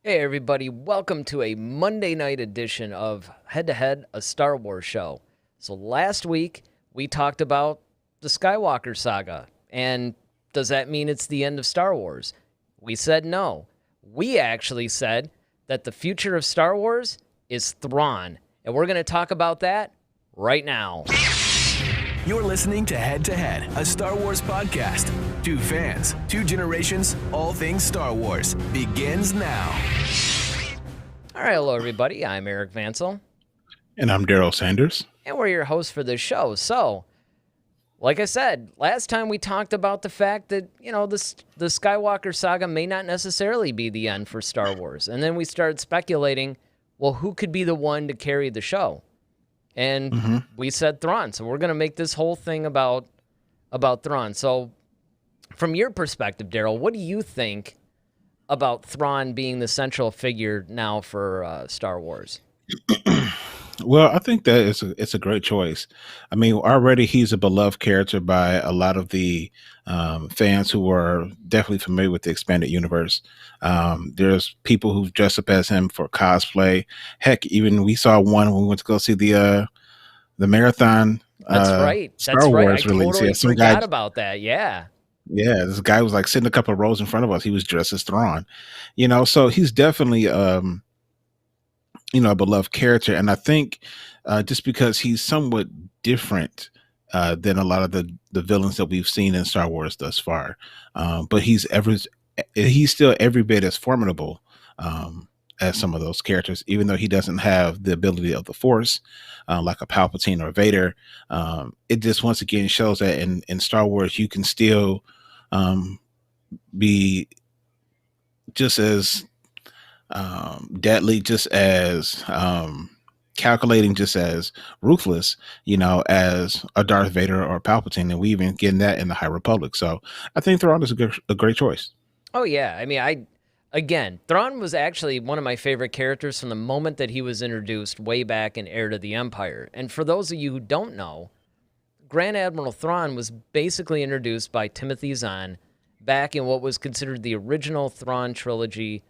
Hey everybody, welcome to a Monday night edition of Head to Head, a Star Wars show. So last week we talked about the Skywalker saga, and does that mean it's the end of Star Wars? We said no. We actually said that the future of Star Wars is Thrawn, and we're going to talk about that right now. You're listening to Head, a Star Wars podcast. Two fans, two generations, all things Star Wars begins now. All right, hello everybody. I'm Eric Vansel. And I'm Daryl Sanders. And we're your hosts for this show. So, like I said, last time we talked about the fact that, the Skywalker saga may not necessarily be the end for Star Wars. And then we started speculating, well, who could be the one to carry the show? And we said Thrawn. So we're going to make this whole thing about Thrawn. So from your perspective, Daryl, what do you think about Thrawn being the central figure now for Star Wars? Well, I think that it's a great choice. I mean, already he's a beloved character by a lot of the fans who are definitely familiar with the expanded universe. There's people who've dressed up as him for cosplay. Heck, even we saw one when we went to go see the marathon. That's right. Star Wars I release. totally Yeah, some forgot guy. about that. Yeah. Yeah, this guy was like sitting a couple of rows in front of us. He was dressed as Thrawn. So he's definitely a beloved character, and I think just because he's somewhat different than a lot of the villains that we've seen in Star Wars thus far, but he's still every bit as formidable as some of those characters, even though he doesn't have the ability of the Force like a Palpatine or a Vader. It just once again shows that in Star Wars you can still be just as deadly, just as calculating, just as ruthless, as a Darth Vader or a Palpatine, and we even get that in the High Republic. So I think Thrawn is a great choice. Oh, yeah. I mean, Thrawn was actually one of my favorite characters from the moment that he was introduced way back in Heir to the Empire. And for those of you who don't know, Grand Admiral Thrawn was basically introduced by Timothy Zahn back in what was considered the original Thrawn trilogy,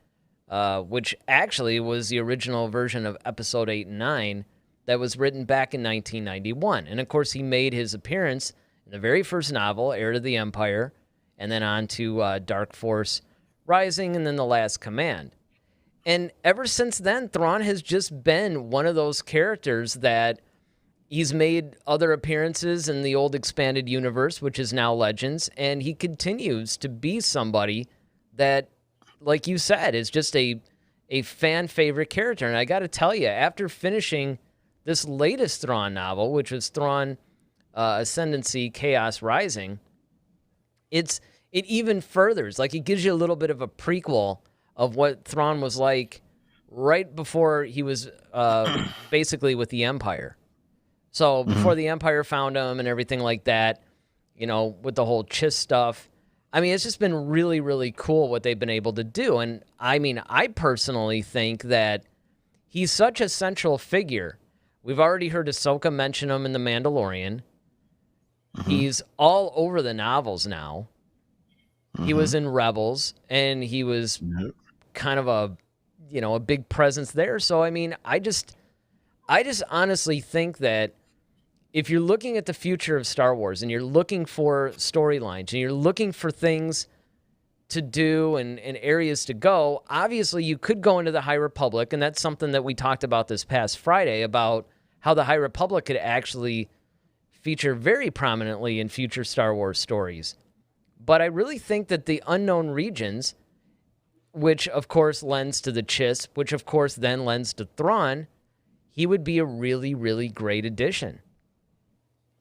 which actually was the original version of Episode 8 and 9 that was written back in 1991. And, of course, he made his appearance in the very first novel, Heir to the Empire, and then on to Dark Force Rising, and then The Last Command. And ever since then, Thrawn has just been one of those characters that he's made other appearances in the old expanded universe, which is now Legends, and he continues to be somebody that, like you said, is just a fan favorite character. And I got to tell you, after finishing this latest Thrawn novel, which was Thrawn Ascendancy Chaos Rising, it even furthers, like it gives you a little bit of a prequel of what Thrawn was like right before he was basically with the Empire. So before the Empire found him and everything like that, with the whole Chiss stuff. I mean, it's just been really, really cool what they've been able to do. And I mean, I personally think that he's such a central figure. We've already heard Ahsoka mention him in The Mandalorian. He's all over the novels now. He was in Rebels, and he was kind of a big presence there. So, I mean, I just honestly think that if you're looking at the future of Star Wars and you're looking for storylines and you're looking for things to do and areas to go, obviously you could go into the High Republic, and that's something that we talked about this past Friday about how the High Republic could actually feature very prominently in future Star Wars stories. But I really think that the unknown regions, which of course lends to the Chiss, which of course then lends to Thrawn, he would be a really, really great addition.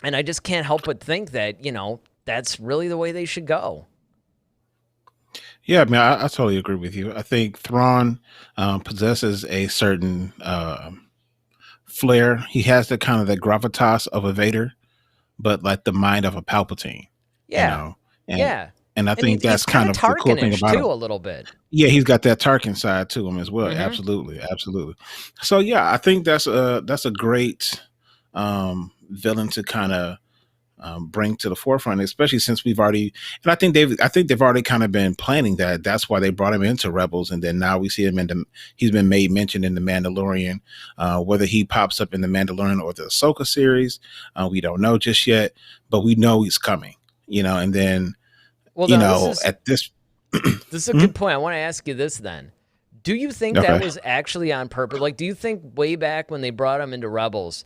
And I just can't help but think that, that's really the way they should go. Yeah, I mean, I totally agree with you. I think Thrawn possesses a certain flair. He has the kind of the gravitas of a Vader, but like the mind of a Palpatine. Yeah. And I think that's kind of the cool thing about too, him. a little bit. Yeah, he's got that Tarkin side to him as well. Absolutely. So yeah, I think that's a great villain to kind of bring to the forefront, especially since we've already, and I think they've already kind of been planning that. That's why they brought him into Rebels, and then now we see him he's been made mention in the Mandalorian. Whether he pops up in the Mandalorian or the Ahsoka series, we don't know just yet, but we know he's coming. And then at this, this is a good point. I want to ask you this then. Do you think that was actually on purpose? Like, do you think way back when they brought him into Rebels,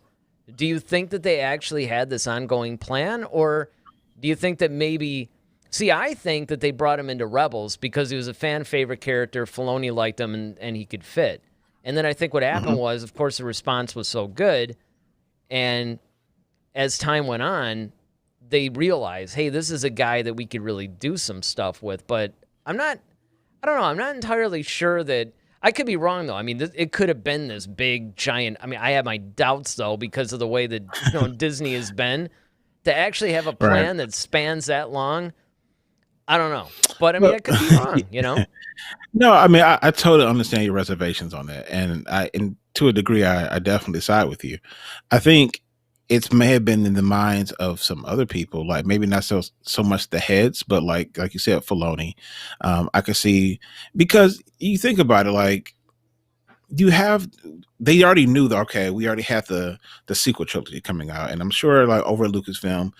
do you think that they actually had this ongoing plan? Or do you think that maybe... See, I think that they brought him into Rebels because he was a fan favorite character, Filoni liked him, and he could fit. And then I think what happened was, of course, the response was so good, and as time went on, they realized, hey, this is a guy that we could really do some stuff with. But I'm not entirely sure that... I could be wrong, though. I mean, it could have been this big, giant... I mean, I have my doubts, though, because of the way that Disney has been. To actually have a plan that spans that long, I don't know. But, I mean, I could be wrong, No, I mean, I totally understand your reservations on that. And to a degree, I definitely side with you. I think it may have been in the minds of some other people, like maybe not so much the heads, but like you said, Filoni. I could see, because you think about it, like they already knew that, okay, we already had the sequel trilogy coming out, and I'm sure like over at Lucasfilm,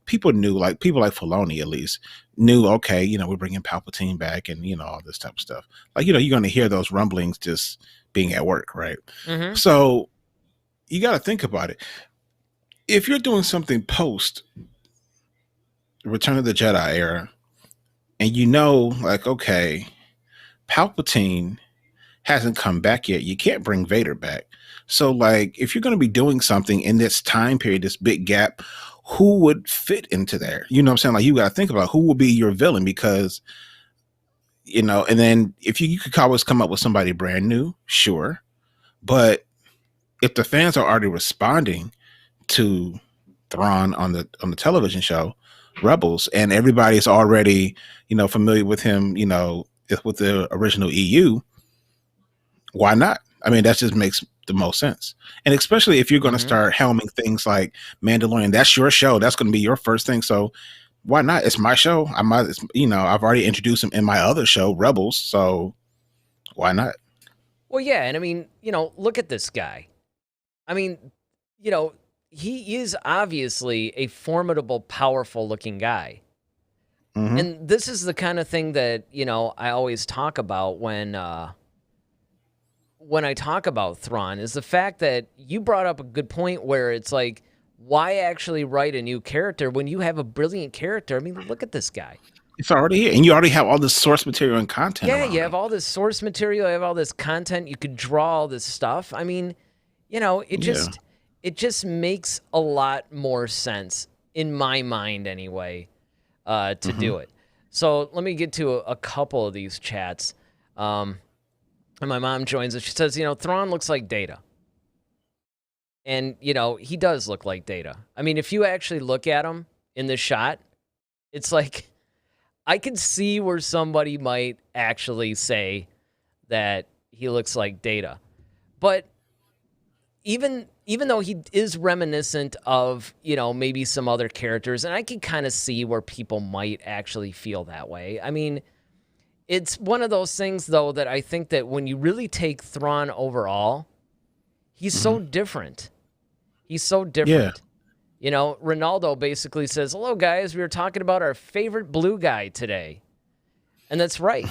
people knew, like people like Filoni at least knew, okay, we're bringing Palpatine back and all this type of stuff. Like you're going to hear those rumblings just being at work, right? Mm-hmm. So you got to think about it. If you're doing something post Return of the Jedi era, and like, okay, Palpatine hasn't come back yet, you can't bring Vader back. So, like, if you're going to be doing something in this time period, this big gap, who would fit into there? You know what I'm saying? Like, you got to think about who will be your villain, because, and then if you could always come up with somebody brand new, sure. But if the fans are already responding to Thrawn on the television show Rebels, and everybody's already familiar with him, with the original EU, why not? I mean, that just makes the most sense. And especially if you're going to start helming things like Mandalorian, that's your show, that's going to be your first thing, so why not? It's my show. I've already introduced him in my other show Rebels, so why not? Well, yeah, and I mean, look at this guy. I mean, he is obviously a formidable, powerful-looking guy. Mm-hmm. And this is the kind of thing that, I always talk about when I talk about Thrawn, is the fact that you brought up a good point where it's like, why actually write a new character when you have a brilliant character? I mean, look at this guy. It's already here, and you already have all this source material and content. Yeah, you have all this source material, you have all this content, you could draw all this stuff. I mean, it just makes a lot more sense, in my mind anyway, to do it. So let me get to a couple of these chats. And my mom joins us. She says, Thrawn looks like Data. And, he does look like Data. I mean, if you actually look at him in this shot, it's like, I can see where somebody might actually say that he looks like Data. But even though he is reminiscent of, maybe some other characters, and I can kind of see where people might actually feel that way. I mean, it's one of those things, though, that I think that when you really take Thrawn overall, he's so different. He's so different. Yeah. Ronaldo basically says, hello, guys, we were talking about our favorite blue guy today. And that's right.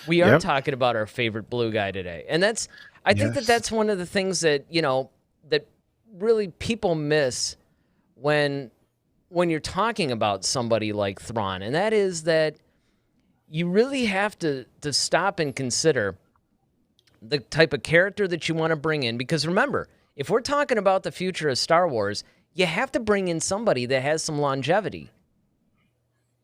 We are talking about our favorite blue guy today. And I think that's one of the things that, that really people miss when you're talking about somebody like Thrawn. And that is that you really have to stop and consider the type of character that you want to bring in. Because remember, if we're talking about the future of Star Wars, you have to bring in somebody that has some longevity.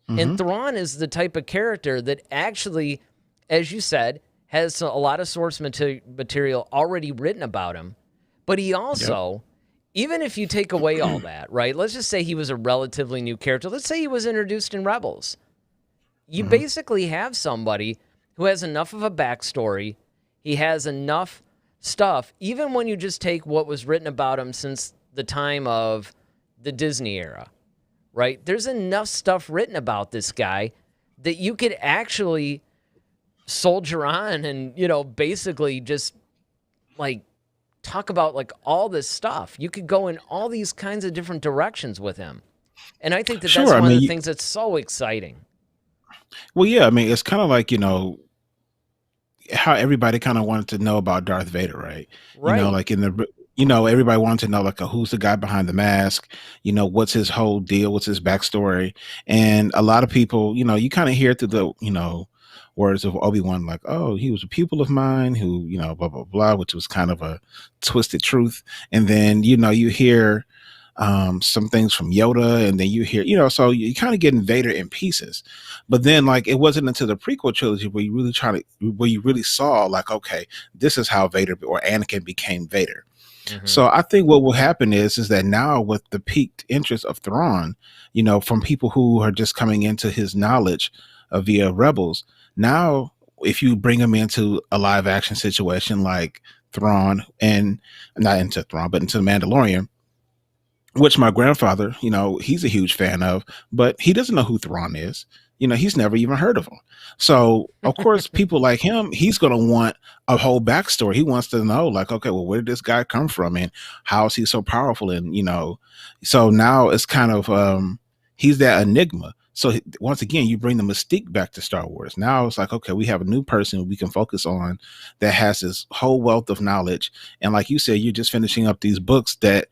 And Thrawn is the type of character that actually, as you said, has a lot of source material already written about him. But he also, even if you take away all that, right? Let's just say he was a relatively new character. Let's say he was introduced in Rebels. You basically have somebody who has enough of a backstory. He has enough stuff, even when you just take what was written about him since the time of the Disney era, right? There's enough stuff written about this guy that you could actually soldier on and, basically just like talk about like all this stuff. You could go in all these kinds of different directions with him. And I think that that's Sure. I one of the mean, things that's so exciting. well, yeah. I mean, it's kind of like how everybody kind of wanted to know about Darth Vader, right? Right. Like everybody wanted to know like who's the guy behind the mask, what's his whole deal, what's his backstory. And a lot of people, you kind of hear through the, words of Obi-Wan, like, oh, he was a pupil of mine who, blah, blah, blah, which was kind of a twisted truth. And then, you hear some things from Yoda, and then you hear, so you kind of getting Vader in pieces. But then, like, it wasn't until the prequel trilogy where you really saw, like, okay, this is how Vader or Anakin became Vader. Mm-hmm. So I think what will happen is that now with the piqued interest of Thrawn, from people who are just coming into his knowledge via Rebels, now if you bring him into a live action situation like Thrawn, and not into Thrawn, but into the Mandalorian, which my grandfather, he's a huge fan of, but he doesn't know who Thrawn is. He's never even heard of him. So, of course, people like him, he's going to want a whole backstory. He wants to know, like, okay, well, where did this guy come from? And how is he so powerful? And, so now it's kind of, he's that enigma. So once again, you bring the mystique back to Star Wars. Now it's like, okay, we have a new person we can focus on that has this whole wealth of knowledge. And like you said, you're just finishing up these books that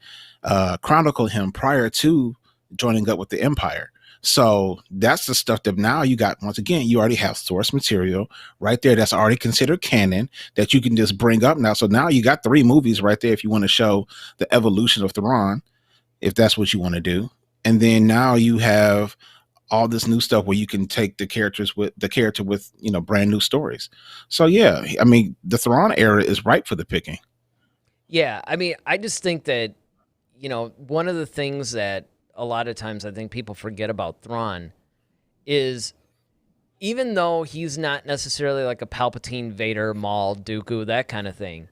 chronicle him prior to joining up with the Empire. So that's the stuff that now you got. Once again, you already have source material right there that's already considered canon that you can just bring up now. So now you got 3 movies right there if you want to show the evolution of Thrawn, if that's what you want to do. And then now you have all this new stuff where you can take the character with brand new stories. So yeah, I mean, the Thrawn era is ripe for the picking. Yeah, I mean, I just think that one of the things that a lot of times I think people forget about Thrawn is, even though he's not necessarily like a Palpatine, Vader, Maul, Dooku, that kind of thing,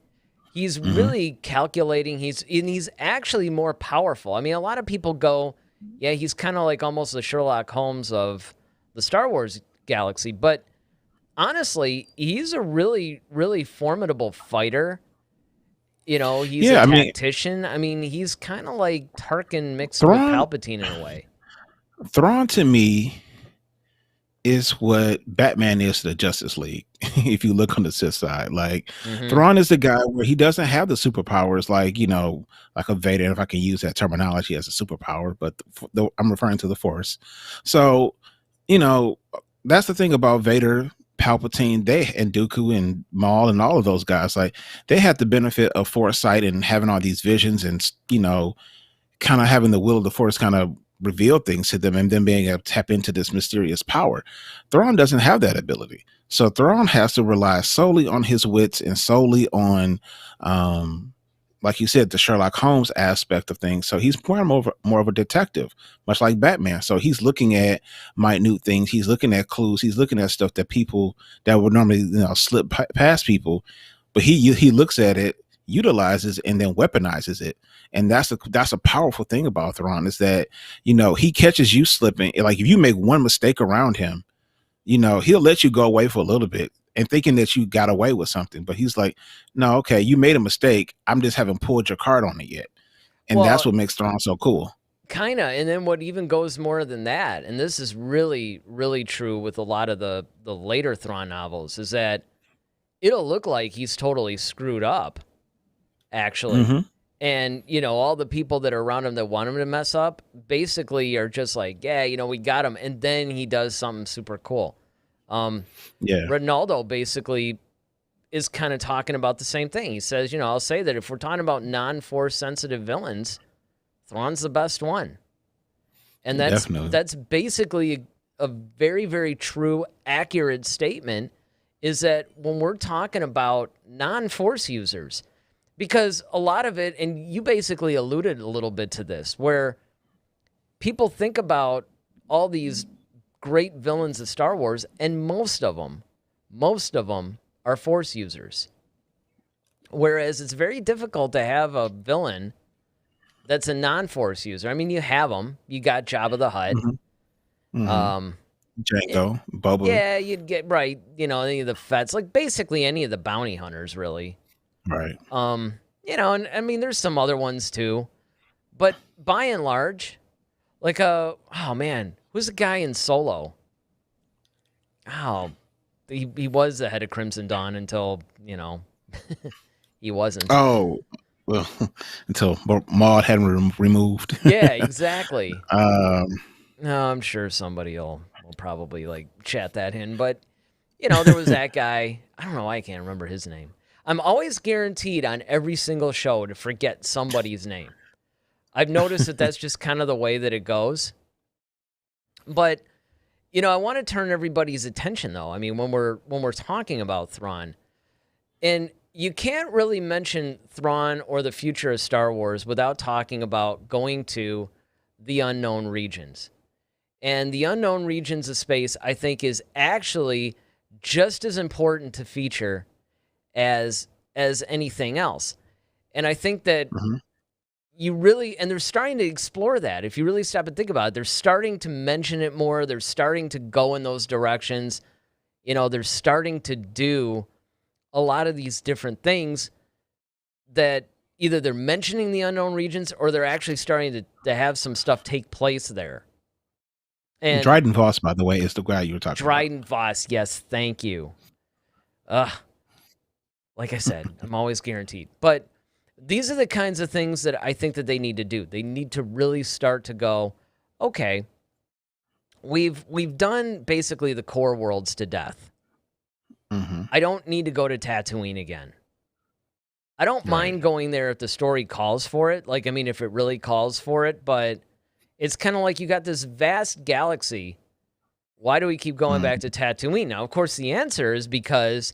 he's really calculating. He's actually more powerful. I mean, a lot of people go, yeah, he's kind of like almost the Sherlock Holmes of the Star Wars galaxy. But honestly, he's a really, really formidable fighter. He's a tactician. I mean, he's kind of like Tarkin mixed with Palpatine in a way. Thrawn to me is what Batman is to the Justice League. If you look on the Sith side, like Thrawn is the guy where he doesn't have the superpowers, like like a Vader, if I can use that terminology as a superpower, but I'm referring to the Force. So, that's the thing about Vader, Palpatine, and Dooku and Maul and all of those guys. Like, they had the benefit of foresight and having all these visions and kind of having the will of the Force kind of reveal things to them and then being able to tap into this mysterious power. Thrawn doesn't have that ability. So Thrawn has to rely solely on his wits and solely on, like you said, the Sherlock Holmes aspect of things. So he's more of a detective, much like Batman. So he's looking at minute things. He's looking at clues. He's looking at stuff that people that would normally slip past people. But he looks at it, utilizes, and then weaponizes it. And that's a powerful thing about Thrawn, is that, he catches you slipping. Like, if you make one mistake around him, he'll let you go away for a little bit and thinking that you got away with something. But he's like, no, okay, you made a mistake. I'm just haven't pulled your card on it yet. And that's what makes Thrawn so cool. Kind of. And then what even goes more than that, and this is really, really true with a lot of the later Thrawn novels, is that it'll look like he's totally screwed up, actually. And, all the people that are around him that want him to mess up basically are just like, yeah, we got him. And then he does something super cool. Ronaldo basically is kind of talking about the same thing. He says, I'll say that if we're talking about non-Force sensitive villains, Thrawn's the best one. And that's basically a very, very true, accurate statement, is that when we're talking about non-Force users, because a lot of it, and you basically alluded a little bit to this, where people think about all these great villains of Star Wars, and most of them are Force users. Whereas it's very difficult to have a villain that's a non-Force user. I mean, you have them. You got Jabba the Hutt. Mm-hmm. Django, Boba. Yeah, you'd get right. Any of the Fets, like basically any of the bounty hunters, really. Right. And I mean, there's some other ones too, but by and large, like oh man, who's the guy in Solo? Oh, he was the head of Crimson Dawn until he wasn't. Oh, well, until Maud had him removed. Yeah, exactly. No, I'm sure somebody will probably like chat that in, but there was that guy. I don't know why I can't remember his name. I'm always guaranteed on every single show to forget somebody's name. I've noticed that that's just kind of the way that it goes. But I want to turn everybody's attention though. I mean, when we're talking about Thrawn, and you can't really mention Thrawn or the future of Star Wars without talking about going to the unknown regions. And the unknown regions of space, I think, is actually just as important to feature as anything else. And I think that you really, and they're starting to explore that. If you really stop and think about it, they're starting to mention it more. They're starting to go in those directions. They're starting to do a lot of these different things that either they're mentioning the unknown regions or they're actually starting to have some stuff take place there. And Dryden Voss, by the way, is the guy you were talking about. Dryden Voss, yes, thank you. Like I said, I'm always guaranteed. But these are the kinds of things that I think that they need to do. They need to really start to go, okay, we've done basically the core worlds to death. I don't need to go to Tatooine again. I don't mind going there if the story calls for it. Like, I mean, if it really calls for it, but it's kind of like you got this vast galaxy. Why do we keep going back to Tatooine? Now, of course, the answer is because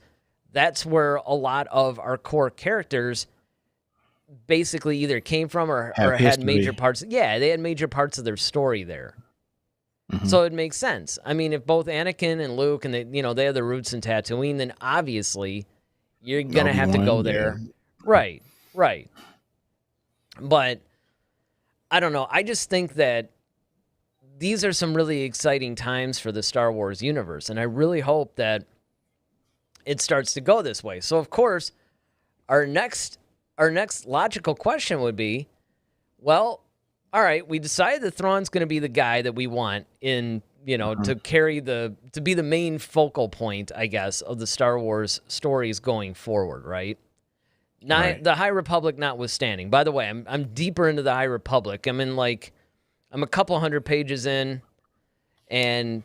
that's where a lot of our core characters basically either came from or had major parts. Yeah, they had major parts of their story there. So it makes sense. I mean, if both Anakin and Luke and they have their roots in Tatooine, then obviously you're going to have to go there. Yeah. Right. But I don't know. I just think that these are some really exciting times for the Star Wars universe, and I really hope that it starts to go this way. So, of course, our next logical question would be, well, all right, we decided that Thrawn's going to be the guy that we want to be the main focal point, I guess, of the Star Wars stories going forward, right? The High Republic notwithstanding. By the way, I'm deeper into the High Republic. I'm a couple hundred pages in, and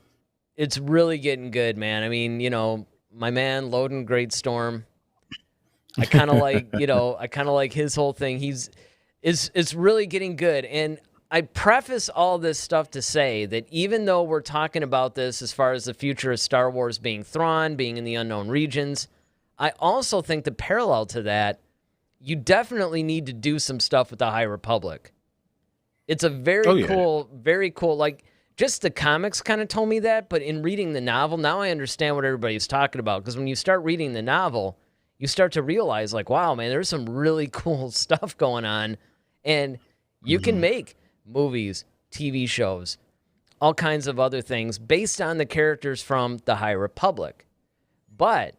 it's really getting good, man. I mean, my man Loden Greatstorm, I kind of like his whole thing. It's really getting good. And I preface all this stuff to say that even though we're talking about this as far as the future of Star Wars being Thrawn, being in the unknown regions, I also think the parallel to that, you definitely need to do some stuff with the High Republic. It's a very cool, like, just the comics kind of told me that, but in reading the novel, now I understand what everybody's talking about, because when you start reading the novel, you start to realize, like, wow, man, there's some really cool stuff going on, and you can make movies, TV shows, all kinds of other things based on the characters from the High Republic. But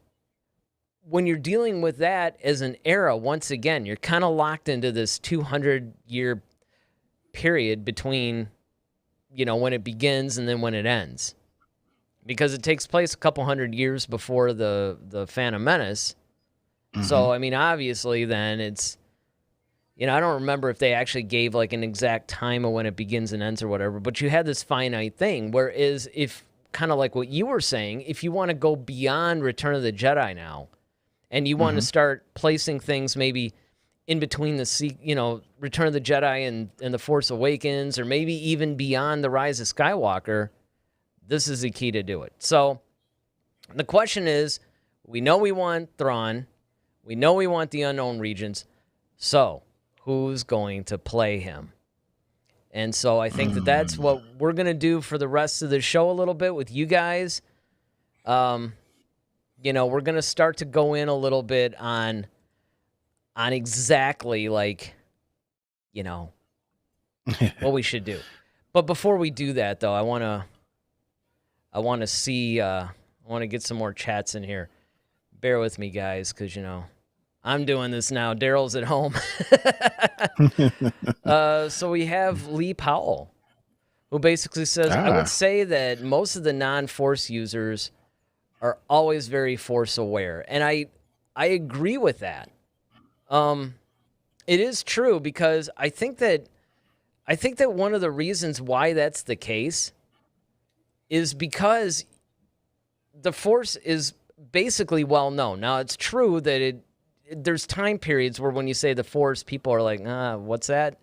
when you're dealing with that as an era, once again, you're kind of locked into this 200-year period between, when it begins and then when it ends. Because it takes place a couple hundred years before the Phantom Menace. So, I mean, obviously then it's, I don't remember if they actually gave like an exact time of when it begins and ends or whatever, but you had this finite thing. Whereas if, kind of like what you were saying, if you want to go beyond Return of the Jedi now, and you want to start placing things maybe in between Return of the Jedi and The Force Awakens, or maybe even beyond The Rise of Skywalker, this is the key to do it. So the question is, we know we want Thrawn. We know we want the unknown regions. So who's going to play him? And so I think that's what we're going to do for the rest of the show a little bit with you guys. We're going to start to go in a little bit on exactly, like, what we should do. But before we do that, though, I want to see, I want to get some more chats in here. Bear with me, guys, because, I'm doing this now. Daryl's at home. So we have Lee Powell, who basically says, I would say that most of the non-Force users are always very Force aware. And I agree with that. It is true because I think that one of the reasons why that's the case is because the Force is basically well known. Now, it's true that there's time periods where when you say the Force, people are like, what's that?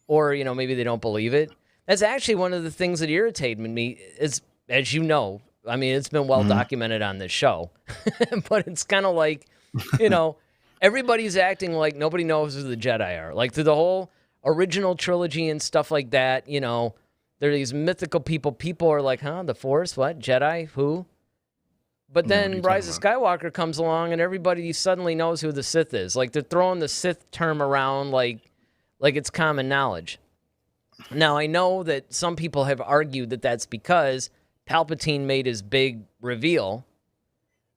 Or, maybe they don't believe it. That's actually one of the things that irritated me is, as you know, I mean, it's been well documented on this show, but it's kind of like, everybody's acting like nobody knows who the Jedi are. Like through the whole original trilogy and stuff like that, there are these mythical people. People are like, the Force? What? Jedi? Who? But then Rise of Skywalker comes along and everybody suddenly knows who the Sith is. Like they're throwing the Sith term around like it's common knowledge. Now, I know that some people have argued that that's because Palpatine made his big reveal.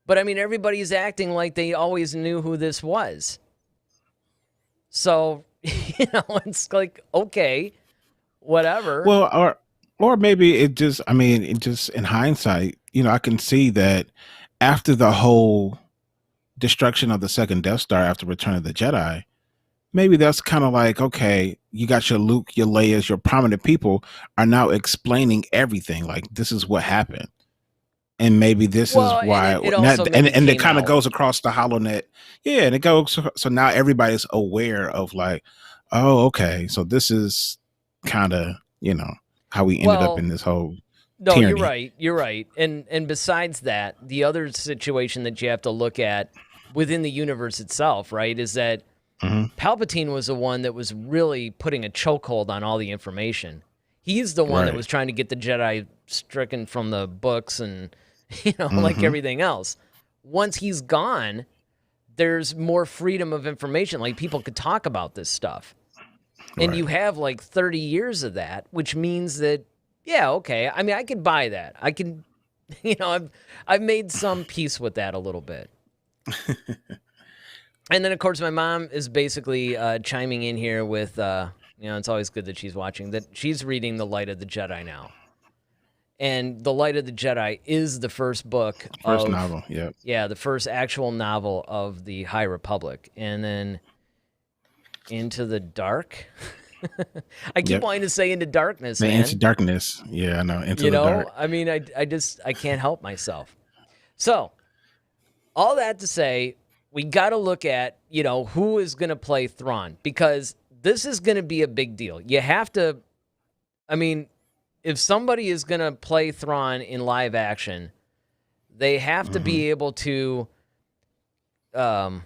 But, I mean, everybody's acting like they always knew who this was. So, it's like, okay, whatever. Well, or maybe it just in hindsight, I can see that after the whole destruction of the second Death Star after Return of the Jedi, maybe that's kind of like, okay, you got your Luke, your Leia's, your prominent people are now explaining everything. Like, this is what happened. And maybe this is why, and it kind of goes across the HoloNet. Yeah, and it goes, so now everybody's aware of like, oh, okay, so this is kind of, how we ended up in this whole tyranny. You're right. And besides that, the other situation that you have to look at within the universe itself, right, is that Palpatine was the one that was really putting a chokehold on all the information. He's the one that was trying to get the Jedi stricken from the books and, like everything else. Once he's gone, there's more freedom of information. Like, people could talk about this stuff. And you have, like, 30 years of that, which means that, yeah, okay. I mean, I could buy that. I can, I've made some peace with that a little bit. And then, of course, my mom is basically chiming in here with, it's always good that she's watching, that she's reading The Light of the Jedi now. And The Light of the Jedi is the first book. First novel, yeah. Yeah, the first actual novel of the High Republic. And then Into the Dark. I keep wanting to say Into Darkness, man. Into Darkness. Yeah, I know. Into the Dark. I mean, I can't help myself. So, all that to say, we got to look at, who is going to play Thrawn, because this is going to be a big deal. You have to, if somebody is going to play Thrawn in live action, they have to be able to, I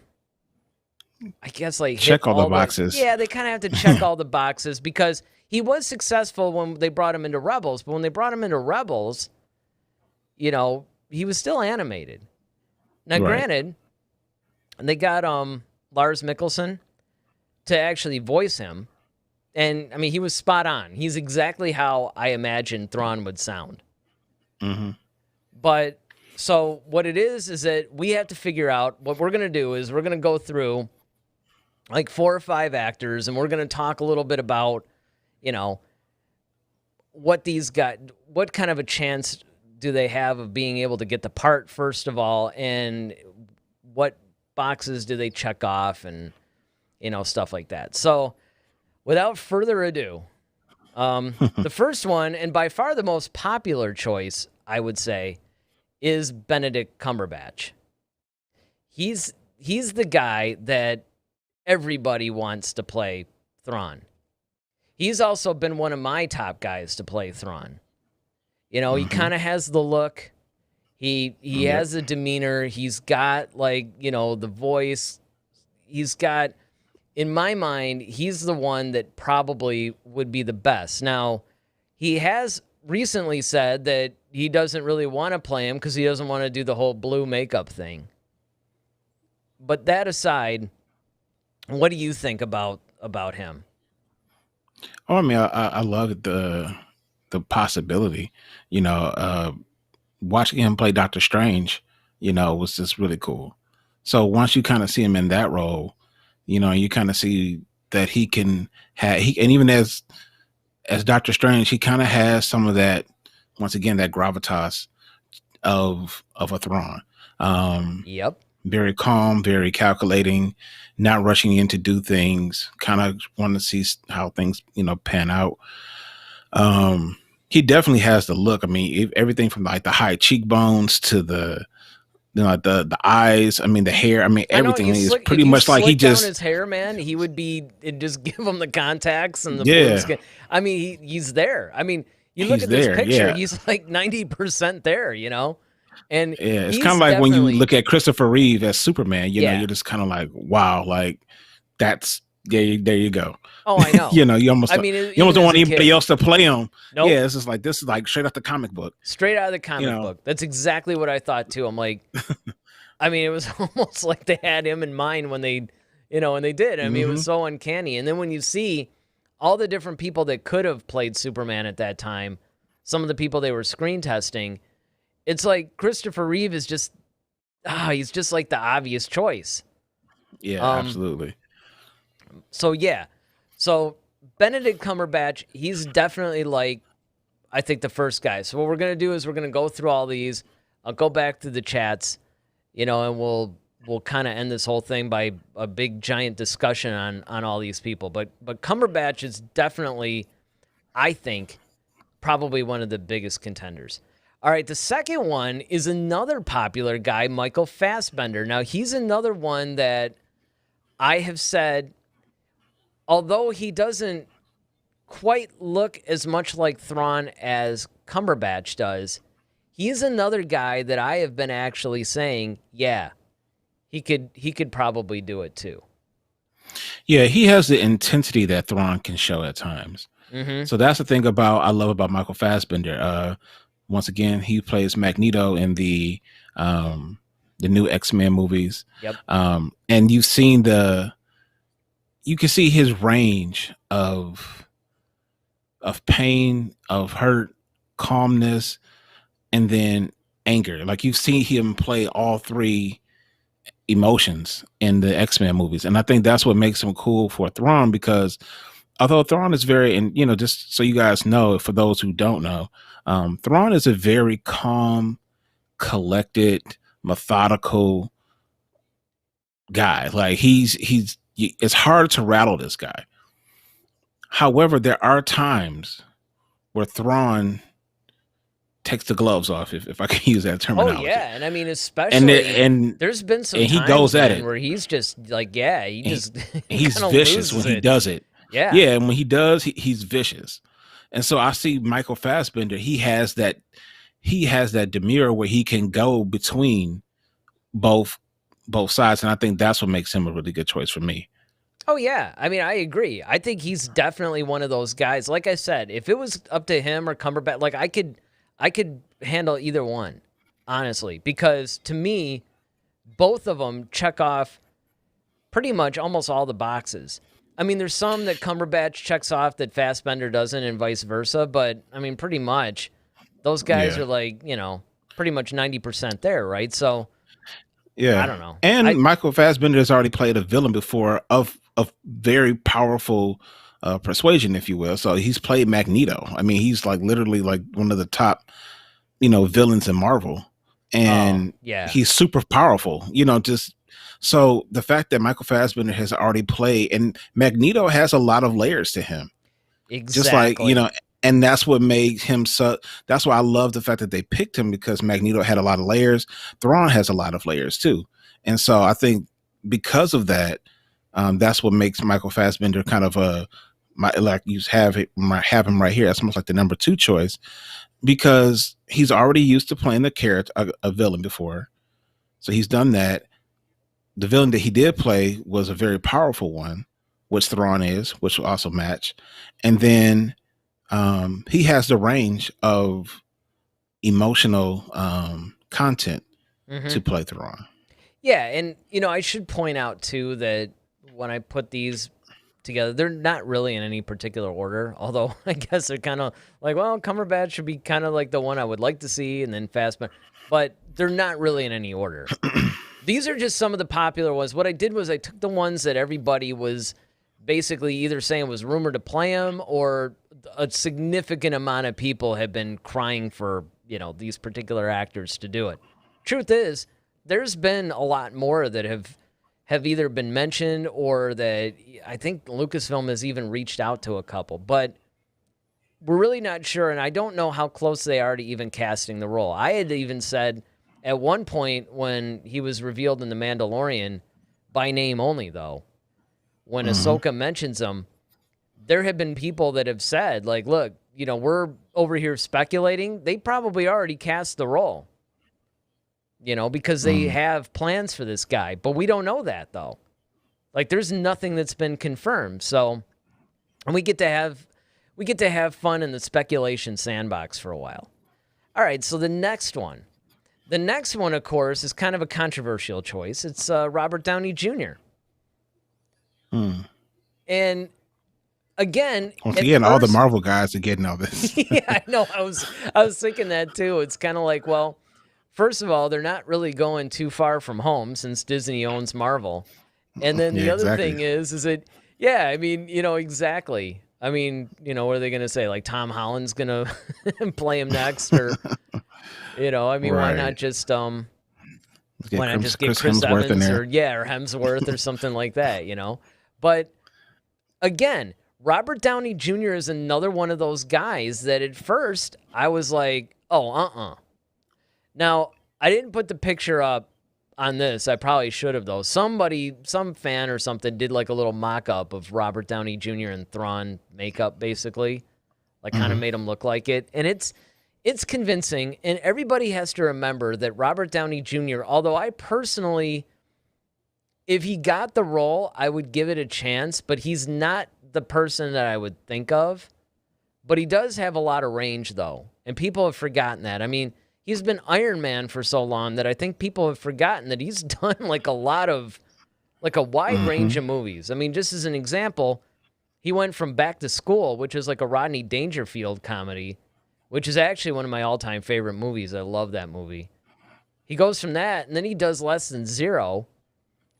guess, like, check all the boxes. Yeah, they kind of have to check all the boxes, because he was successful when they brought him into Rebels, but when they brought him into Rebels, he was still animated. Now, granted, they got Lars Mikkelsen to actually voice him. And, he was spot on. He's exactly how I imagined Thrawn would sound. Mm-hmm. But, so, what it is that we have to figure out, what we're going to do is we're going to go through, like, 4 or 5 actors, and we're going to talk a little bit about, what kind of a chance do they have of being able to get the part, first of all, and what boxes do they check off, and, stuff like that. So, without further ado, the first one, and by far the most popular choice, I would say, is Benedict Cumberbatch. He's the guy that everybody wants to play Thrawn. He's also been one of my top guys to play Thrawn. He kind of has the look. He has the demeanor. He's got, like, the voice. He's got, in my mind, he's the one that probably would be the best. Now, he has recently said that he doesn't really want to play him because he doesn't want to do the whole blue makeup thing. But that aside, what do you think about him? Oh, I mean, I love the possibility. You know, watching him play Doctor Strange, was just really cool. So once you kind of see him in that role, you kind of see that he can have and even as Doctor Strange, he kind of has some of that. Once again, that gravitas of a Thrawn. Yep. Very calm, very calculating, not rushing in to do things. Kind of want to see how things pan out. He definitely has the look. I mean, everything from like the high cheekbones to the the eyes. I mean, the hair. I mean, I know, everything is if pretty you much like he slick down just his hair, man, it'd just give him the contacts and the blue yeah. skin. I mean, he's there. I mean, you look He's at this there. picture, Yeah. he's like 90% there, and Yeah, it's kind he's of like when you definitely, look at Christopher Reeve as Superman. yeah. You're just kind of like, wow, like that's there you go. Oh, I know. You almost I mean, you almost even don't as want a anybody kid. else to play him. Nope. Yeah, this is like straight off the comic book. Straight out of the comic book. That's exactly what I thought too. I'm like, I mean, it was almost like they had him in mind when they did. I mean, it was so uncanny. And then when you see all the different people that could have played Superman at that time, some of the people they were screen testing, it's like Christopher Reeve is just, he's just like the obvious choice. Yeah, absolutely. So, yeah. So, Benedict Cumberbatch, he's definitely like, I think, the first guy. So, what we're going to do is we're going to go through all these. I'll go back to the chats, and we'll kind of end this whole thing by a big, giant discussion on all these people. But Cumberbatch is definitely, I think, probably one of the biggest contenders. All right, the second one is another popular guy, Michael Fassbender. Now, he's another one that I have said, although he doesn't quite look as much like Thrawn as Cumberbatch does, he is another guy that I have been actually saying, yeah, he could probably do it too. Yeah, he has the intensity that Thrawn can show at times. So that's the thing I love about Michael Fassbender. Once again, he plays Magneto in the new X-Men movies. Yep. And you've seen you can see his range of pain, of hurt, calmness, and then anger. Like you've seen him play all three emotions in the X-Men movies. And I think that's what makes him cool for Thrawn, because although Thrawn is very, and just so you guys know, for those who don't know, Thrawn is a very calm, collected, methodical guy. Like it's hard to rattle this guy. However, there are times where Thrawn takes the gloves off, if I can use that terminology. Oh yeah, and I mean, especially and there's been some and he times, goes at man, it where he's just like, yeah, he's kinda vicious when loses he it. does it. Yeah. Yeah, and when he does, he's vicious. And so I see Michael Fassbender, he has that demure where he can go between both sides, and I think that's what makes him a really good choice for me. Oh yeah, I mean, I agree. I think he's definitely one of those guys. Like I said, if it was up to him or Cumberbatch, like I could handle either one, honestly, because to me, both of them check off pretty much almost all the boxes. I mean, there's some that Cumberbatch checks off that Fassbender doesn't, and vice versa. But I mean, pretty much, those guys are like, pretty much 90% there, right? So, yeah, I don't know. And Michael Fassbender has already played a villain before of very powerful persuasion, if you will. So he's played Magneto. I mean, he's like literally like one of the top, villains in Marvel, and he's super powerful. Just. So the fact that Michael Fassbender has already played, and Magneto has a lot of layers to him. Exactly. Just like, and that's what made him so, that's why I love the fact that they picked him, because Magneto had a lot of layers. Thrawn has a lot of layers too. And so I think because of that, that's what makes Michael Fassbender kind of like you have him right here. That's almost like the number 2 choice, because he's already used to playing the character, a villain before. So he's done that. The villain that he did play was a very powerful one, which Thrawn is, which will also match. And then he has the range of emotional content to play Thrawn. Yeah, and I should point out too that when I put these together. They're not really in any particular order, although I guess they're kind of like, well, Cumberbatch should be kind of like the one I would like to see, and then Fassbender, but they're not really in any order. These are just some of the popular ones. What I did was I took the ones that everybody was basically either saying was rumored to play them, or a significant amount of people have been crying for, these particular actors to do it. Truth is, there's been a lot more that have either been mentioned, or that I think Lucasfilm has even reached out to a couple, but we're really not sure, and I don't know how close they are to even casting the role. I had even said at one point when he was revealed in The Mandalorian, by name only though, when Ahsoka mentions him, there have been people that have said, like, look, we're over here speculating. They probably already cast the role, because they have plans for this guy. But we don't know that, though. Like, there's nothing that's been confirmed. So, and we get to have fun in the speculation sandbox for a while. All right, so the next one. The next one, of course, is kind of a controversial choice. It's Robert Downey Jr. And again, once again, all the Marvel guys are getting all this. Yeah, I know. I was thinking that too. It's kind of like, well, first of all, they're not really going too far from home since Disney owns Marvel. And then the other thing is that, yeah, I mean, exactly. I mean, what are they going to say? Like Tom Holland's going to play him next, or, I mean, why not just get Chris Hemsworth Evans or Hemsworth or something like that, But again, Robert Downey Jr. is another one of those guys that at first I was like, oh, Now, I didn't put the picture up on this. I probably should have, though. Some fan or something did like a little mock-up of Robert Downey Jr. and Thrawn makeup, basically. Like, kind of made him look like it. And it's convincing, and everybody has to remember that Robert Downey Jr., although I personally, if he got the role, I would give it a chance, but he's not the person that I would think of. But he does have a lot of range, though, and people have forgotten that. I mean, he's been Iron Man for so long that I think people have forgotten that he's done like a wide range of movies. I mean, just as an example, he went from Back to School, which is like a Rodney Dangerfield comedy, which is actually one of my all-time favorite movies. I love that movie. He goes from that, and then he does Less Than Zero,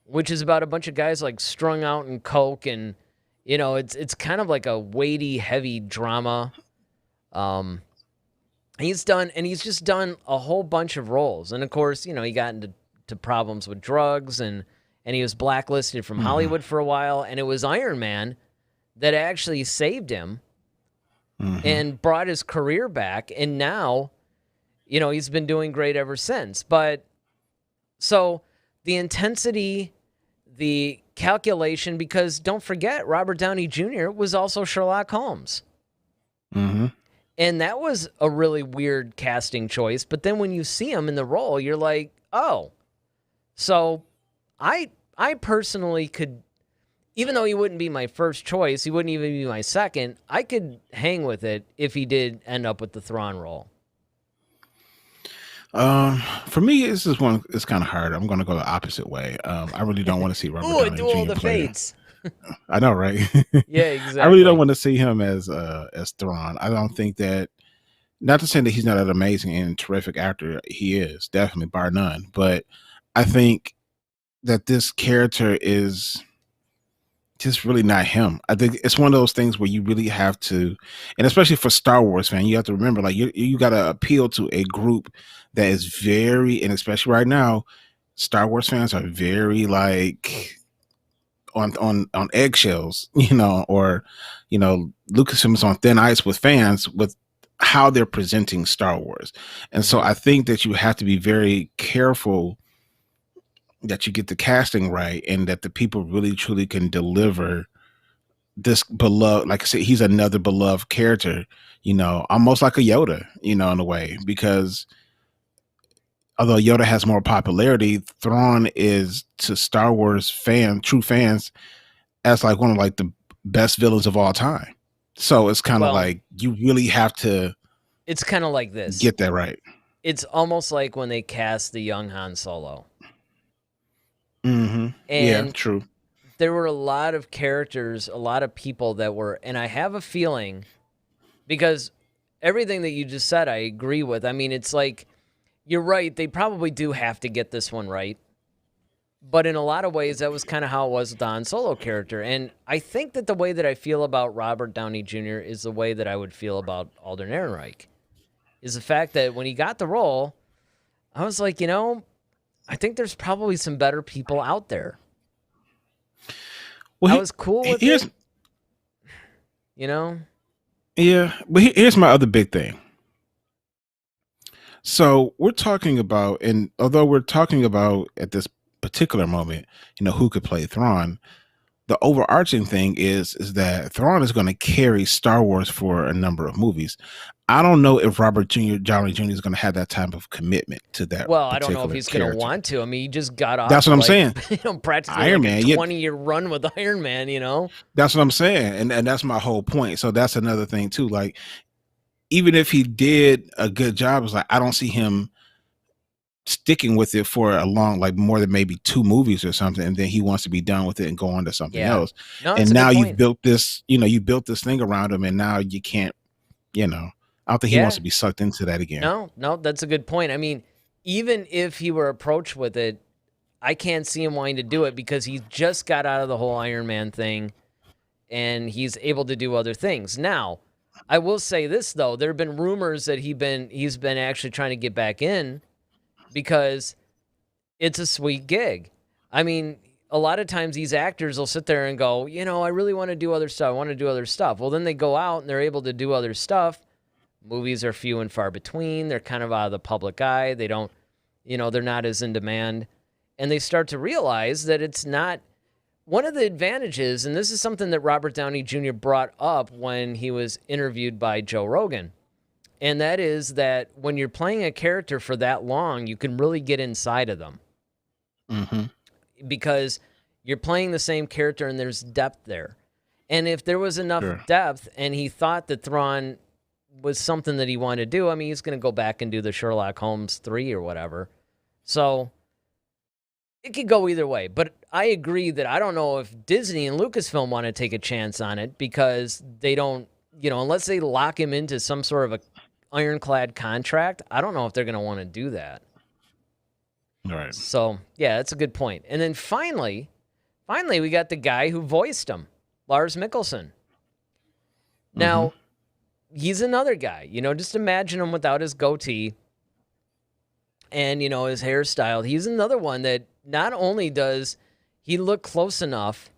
which is about a bunch of guys like strung out in coke, and it's kind of like a weighty, heavy drama. He's just done a whole bunch of roles, and of course, he got into problems with drugs, and he was blacklisted from Hollywood for a while, and it was Iron Man that actually saved him and brought his career back, and now, he's been doing great ever since. But so the intensity, the calculation, because don't forget, Robert Downey Jr. was also Sherlock Holmes. And that was a really weird casting choice. But then when you see him in the role, you're like, oh. So I personally could, even though he wouldn't be my first choice, he wouldn't even be my second, I could hang with it if he did end up with the Thrawn role. For me, this is one. It's kind of hard. I'm going to go the opposite way. I really don't want to see Robert Downey Jr. Duel the Fates. I know, right? Yeah, exactly. I really don't want to see him as Thrawn. I don't think that. Not to say that he's not an amazing and terrific actor. He is, definitely, bar none. But I think that this character is just really not him. I think it's one of those things where you really have to, and especially for Star Wars fan, you have to remember, like, you got to appeal to a group that is very, and especially right now, Star Wars fans are very like on eggshells, or Lucasfilm is on thin ice with fans with how they're presenting Star Wars. And so I think that you have to be very careful that you get the casting right, and that the people really truly can deliver this beloved, like I said, he's another beloved character, almost like a Yoda, in a way, because although Yoda has more popularity, Thrawn is to Star Wars true fans, as like one of like the best villains of all time. So it's kind of like you really have to. It's kind of like this. Get that right. It's almost like when they cast the young Han Solo. And yeah, true. there were a lot of characters, a lot of people that were, and I have a feeling, because everything that you just said, I agree with. I mean, it's like, you're right. They probably do have to get this one right. But in a lot of ways, that was kind of how it was with the Han Solo character. And I think that the way that I feel about Robert Downey Jr. is the way that I would feel about Alden Ehrenreich. Is the fact that when he got the role, I was like, I think there's probably some better people out there. Well, I was cool with it. Yeah, but here's my other big thing. So we're talking about, and although we're talking about at this particular moment, who could play Thrawn, the overarching thing is that Thrawn is going to carry Star Wars for a number of movies. I don't know if Robert Downey Jr. is going to have that type of commitment to that. Well, I don't know if he's going to want to. I mean, he just got off. That's what I'm saying. Practically Iron Man, a 20-year run with Iron Man. That's what I'm saying, and that's my whole point. So that's another thing too. Like, even if he did a good job, it's like I don't see him sticking with it for a long, like more than maybe 2 movies or something, and then he wants to be done with it and go on to something else. No, and now you've built this, you built this thing around him, and now you can't, I don't think he wants to be sucked into that again. No, that's a good point. I mean, even if he were approached with it, I can't see him wanting to do it because he just got out of the whole Iron Man thing, and he's able to do other things. Now, I will say this though: there have been rumors that he's been actually trying to get back in, because it's a sweet gig. I mean, a lot of times these actors will sit there and go, I really want to do other stuff. I want to do other stuff. Well, then they go out and they're able to do other stuff. Movies are few and far between. They're kind of out of the public eye. They don't, they're not as in demand. And they start to realize that it's not one of the advantages, and this is something that Robert Downey Jr. brought up when he was interviewed by Joe Rogan. And that is that when you're playing a character for that long, you can really get inside of them. Mm-hmm. Because you're playing the same character and there's depth there. And if there was enough depth and he thought that Thrawn was something that he wanted to do, I mean, he's going to go back and do the Sherlock Holmes 3 or whatever. So it could go either way. But I agree that I don't know if Disney and Lucasfilm want to take a chance on it, because they don't, unless they lock him into some sort of a ironclad contract, I don't know if they're going to want to do that. All right. So, yeah, that's a good point. And then finally, we got the guy who voiced him, Lars Mikkelsen. Now, he's another guy. Just imagine him without his goatee and, his hairstyle. He's another one that not only does he look close enough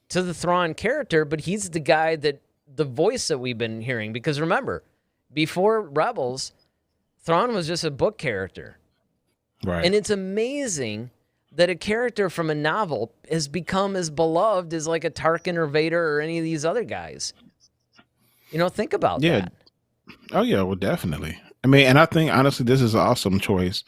to the Thrawn character, but he's the guy that the voice that we've been hearing. Because remember, before Rebels, Thrawn was just a book character. Right. And it's amazing that a character from a novel has become as beloved as like a Tarkin or Vader or any of these other guys. Think about that. Oh, yeah, well, definitely. I mean, and I think, honestly, this is an awesome choice.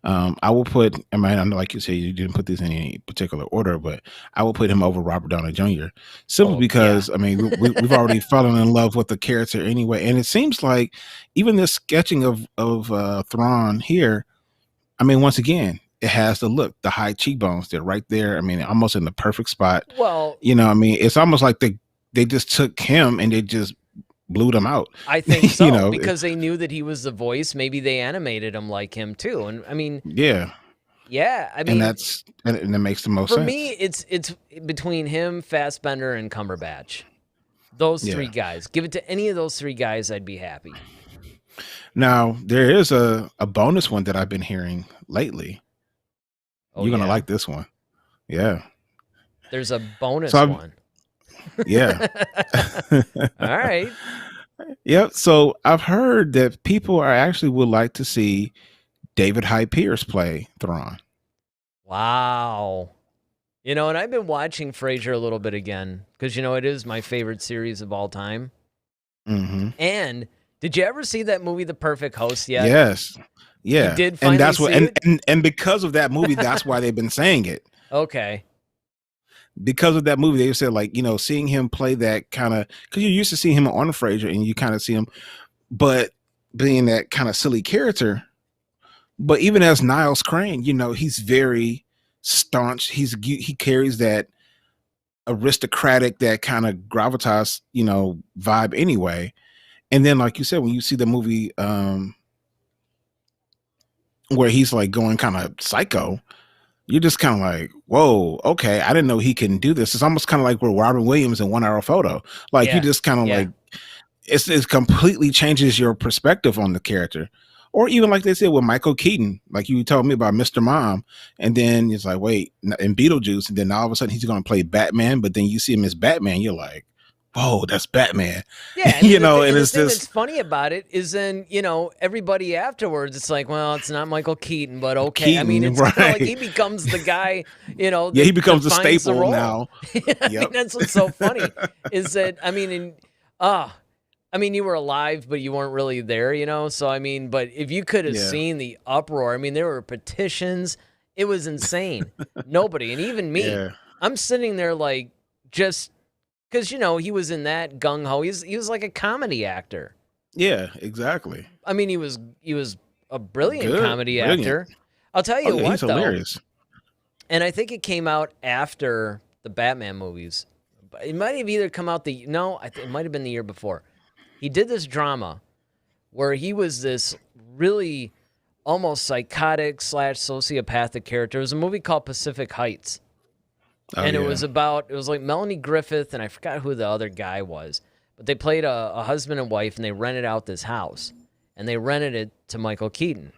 I will put, I know, like you said, you didn't put these in any particular order, but I will put him over Robert Downey Jr. simply because, I mean, we've already fallen in love with the character anyway. And it seems like even this sketching of Thrawn here, I mean, once again, it has the look, the high cheekbones. They're right there. I mean, almost in the perfect spot. Well, I mean, it's almost like they just took him and they just blew them out. I think so, because they knew that he was the voice. Maybe they animated him like him too. And I mean, yeah. I mean, and that makes the most sense. For me, it's between him, Fassbender, and Cumberbatch. Those 3 guys. Give it to any of those 3 guys, I'd be happy. Now, there is a bonus one that I've been hearing lately. You're going to like this one. Yeah. There's a bonus one. Yeah. All right. Yep. So I've heard that people would like to see David Hyde Pierce play Thrawn. Wow. And I've been watching Frasier a little bit again because, it is my favorite series of all time. Mm-hmm. And did you ever see that movie, The Perfect Host, yet? Yes. Yeah. You did finally see it? And because of that movie, that's why they've been saying it. Okay. Because of that movie, they said, like, seeing him play that kind of, because you used to see him on Frasier and you kind of see him, but being that kind of silly character. But even as Niles Crane, he's very staunch. He carries that aristocratic, that kind of gravitas, vibe anyway. And then, like you said, when you see the movie where he's like going kind of psycho, you're just kind of like, whoa, okay, I didn't know he can do this. It's almost kind of like with Robin Williams in 1 Hour Photo. Like you just kind of like, it completely changes your perspective on the character. Or even like they said with Michael Keaton, like you told me about Mr. Mom, and then it's like, wait, in Beetlejuice, and then all of a sudden he's going to play Batman, but then you see him as Batman, you're like, whoa, that's Batman. Yeah, and it's just, that's funny about it is then, everybody afterwards, it's like, well, it's not Michael Keaton, but okay. Keaton, I mean, it's kind of like he becomes the guy, yeah, he becomes the staple now. I mean, that's what's so funny is that, I mean, you were alive, but you weren't really there, So, I mean, but if you could have seen the uproar, I mean, there were petitions. It was insane. Nobody, and even me, I'm sitting there like just because, he was in that gung-ho. He was like a comedy actor. Yeah, exactly. I mean, he was a brilliant comedy actor. I'll tell you what, he's hilarious. And I think it came out after the Batman movies. It might have either come out it might have been the year before. He did this drama where he was this really almost psychotic / sociopathic character. It was a movie called Pacific Heights. And it was like Melanie Griffith, and I forgot who the other guy was. But they played a husband and wife, and they rented out this house. And they rented it to Michael Keaton.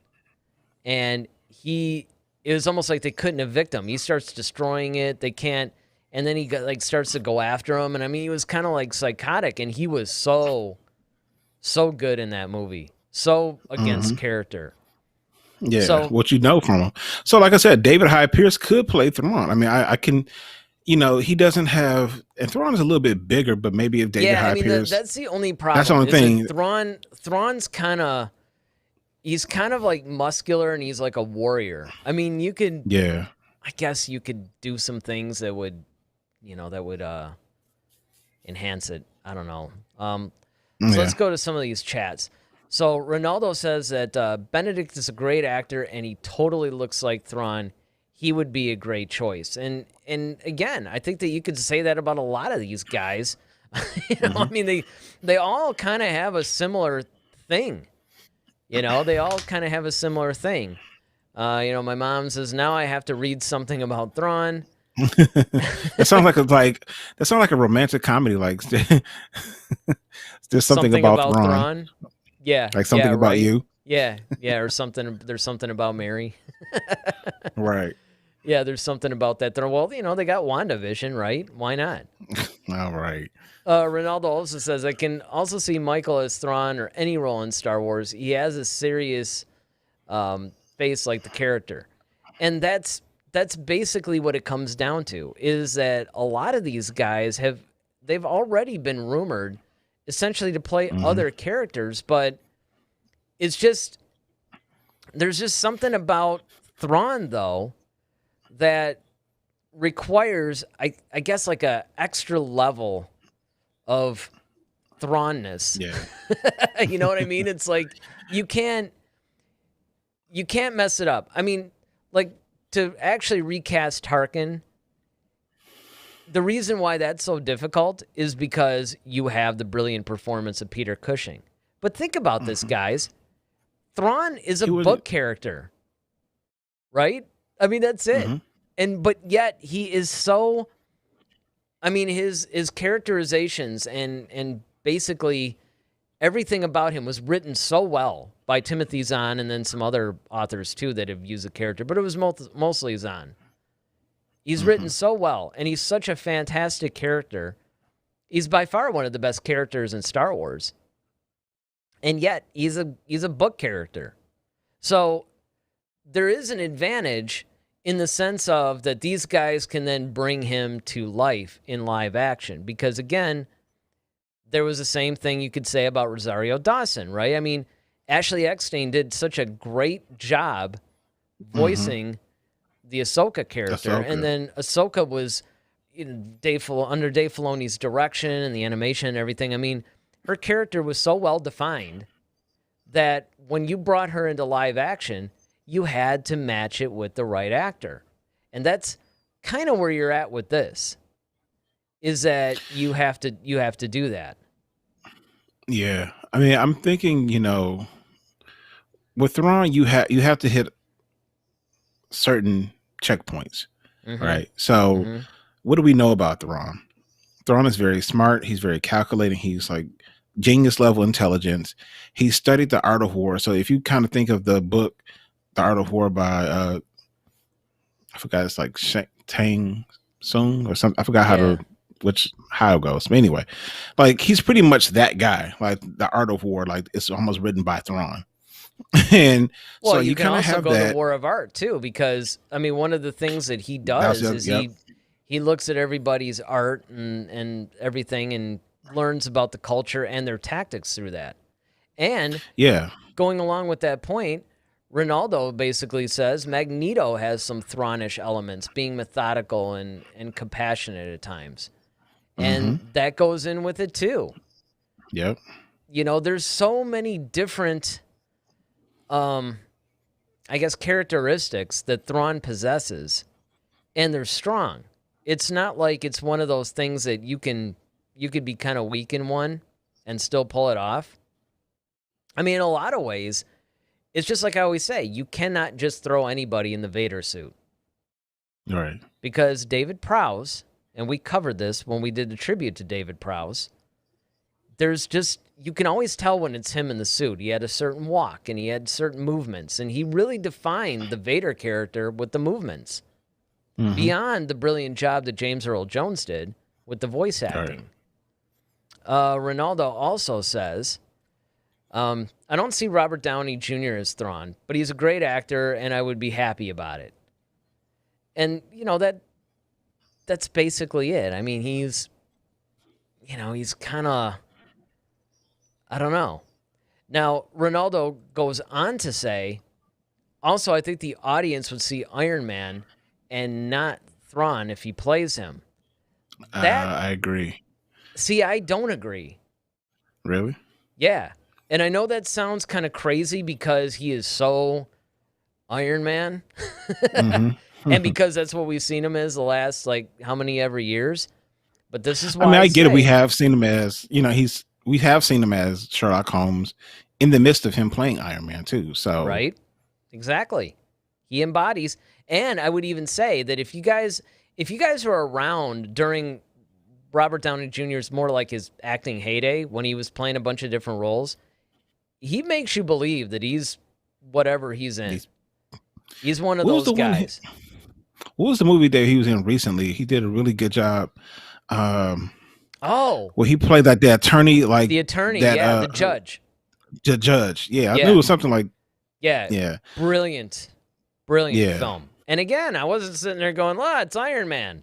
And it was almost like they couldn't evict him. He starts destroying it. They can't. And then he starts to go after him. And I mean, he was kind of like psychotic, and he was so good in that movie. So against character. Yeah, so, what from him. So like I said, David Hyde Pierce could play Thrawn. I mean, I can, he doesn't have, and Thrawn is a little bit bigger, but maybe if David Hyde Pierce. That's the only problem. That's the only thing. Thrawn's he's kind of like muscular, and he's like a warrior. I mean, you could, I guess you could do some things that would, enhance it. I don't know. So let's go to some of these chats. So Ronaldo says that Benedict is a great actor, and he totally looks like Thrawn. He would be a great choice. And again, I think that you could say that about a lot of these guys. I mean, they all kind of have a similar thing. They all kind of have a similar thing. My mom says, now I have to read something about Thrawn. That sounds like a romantic comedy. Like there's something about Thrawn. Yeah, like something about you. Yeah, or something. There's something about Mary. Right. Yeah, there's something about that. Well, they got WandaVision, right? Why not? All right. Ronaldo also says, I can also see Michael as Thrawn or any role in Star Wars. He has a serious face like the character, and that's basically what it comes down to. Is that a lot of these guys they've already been rumored essentially to play other characters, but it's just, there's just something about Thrawn, though, that requires, I guess, like a extra level of Thrawnness. Yeah. You know what I mean? It's like, you can't mess it up. I mean, like, to actually recast Tarkin, the reason why that's so difficult is because you have the brilliant performance of Peter Cushing. But think about this, guys. Thrawn is a book character, right? I mean, that's it. But yet he is so, I mean, his characterizations and basically everything about him was written so well by Timothy Zahn and then some other authors too that have used the character, but it was mostly Zahn. He's written so well, and he's such a fantastic character. He's by far one of the best characters in Star Wars. And yet, he's a book character. So there is an advantage in the sense of that these guys can then bring him to life in live action. Because, again, there was the same thing you could say about Rosario Dawson, right? I mean, Ashley Eckstein did such a great job voicing the Ahsoka character, and then Ahsoka was under Dave Filoni's direction and the animation and everything. I mean, her character was so well defined that when you brought her into live action, you had to match it with the right actor, and that's kind of where you're at with this. is that you have to do that. Yeah. I mean, I'm thinking, with Thrawn, you have to hit certain checkpoints, Mm-hmm. right? So, Mm-hmm. what do we know about Thrawn? Thrawn is very smart. He's very calculating. He's like genius level intelligence. He studied the art of war. So, if you kind of think of the book, The Art of War by I forgot, it's like Tang Sung or something. I forgot Yeah. how it goes. But anyway, like he's pretty much that guy. Like The Art of War, like it's almost written by Thrawn. And Well, so you you can kind of also have go that. the War of Art too, because I mean, one of the things that he That's does is yep. he looks at everybody's art and everything and learns about the culture and their tactics through that. And Yeah. going along with that point, Ronaldo basically says Magneto has some Thrawnish elements, being methodical and compassionate at times. And that goes in with it too. Yep. There's so many different I guess characteristics that Thrawn possesses, and they're strong. It's not like it's one of those things that you could be kind of weak in one and still pull it off. I mean, in a lot of ways, it's just like I always say, you cannot just throw anybody in the Vader suit. Right. Because David Prowse, and we covered this when we did the tribute to David Prowse, you can always tell when it's him in the suit. He had a certain walk and he had certain movements, and he really defined the Vader character with the movements beyond the brilliant job that James Earl Jones did with the voice acting. Right. Ronaldo also says, I don't see Robert Downey Jr. as Thrawn, but he's a great actor and I would be happy about it. And, that's basically it. I mean, he's kind of, I don't know. Now, Ronaldo goes on to say, also, I think the audience would see Iron Man and not Thrawn if he plays him. I agree. See, I don't agree. Really? Yeah. And I know that sounds kind of crazy because he is so Iron Man. And because that's what we've seen him as the last, how many ever years. But this is why I get it. We have seen him as, we have seen him as Sherlock Holmes in the midst of him playing Iron Man too. So right, exactly. He embodies, and I would even say that if you guys were around during Robert Downey Jr.'s more like his acting heyday when he was playing a bunch of different roles, he makes you believe that he's whatever he's in. He's one of those guys. What was the movie that he was in recently? He did a really good job. Well, he played the attorney, the attorney, the judge. The judge, I knew it was something like, brilliant film. And again, I wasn't sitting there going, it's Iron Man.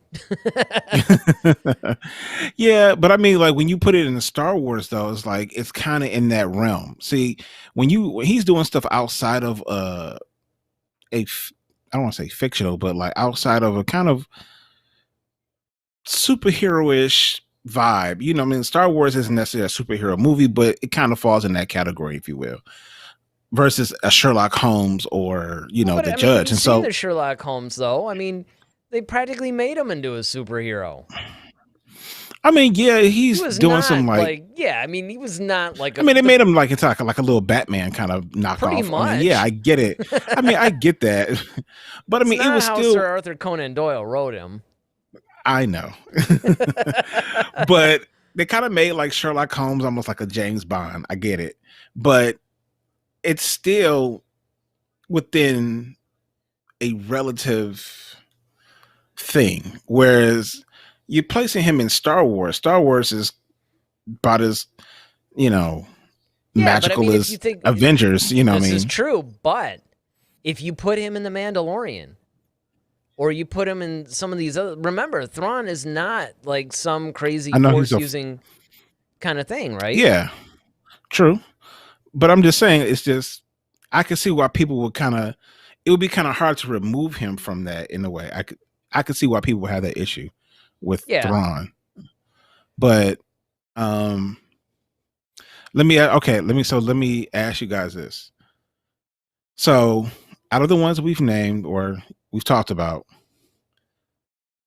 Yeah, but I mean, when you put it in the Star Wars, though, it's kind of in that realm. See, when he's doing stuff outside of I don't want to say fictional, but outside of a kind of superhero-ish vibe. I mean, Star Wars isn't necessarily a superhero movie, but it kind of falls in that category, if you will. Versus a Sherlock Holmes or the Judge. And so the Sherlock Holmes, though, I mean, they practically made him into a superhero. I mean, yeah, he's doing some he was not like. They made him into like a little Batman kind of knockoff. Pretty much. I mean, yeah, I get it. I mean, I get that, but I mean, it was how still Sir Arthur Conan Doyle wrote him. I know, but they kind of made Sherlock Holmes almost like a James Bond. I get it, but it's still within a relative thing, whereas you're placing him in Star Wars. Star Wars is about as, magical as Avengers. This is true, but if you put him in The Mandalorian, or you put him in some of these other... Remember, Thrawn is not like some crazy force-using kind of thing, right? Yeah, true. But I'm just saying, it's just... I can see why people would kind of... It would be kind of hard to remove him from that in a way. I could see why people would have that issue with Thrawn. But let me ask you guys this. So out of the ones we've named or we've talked about,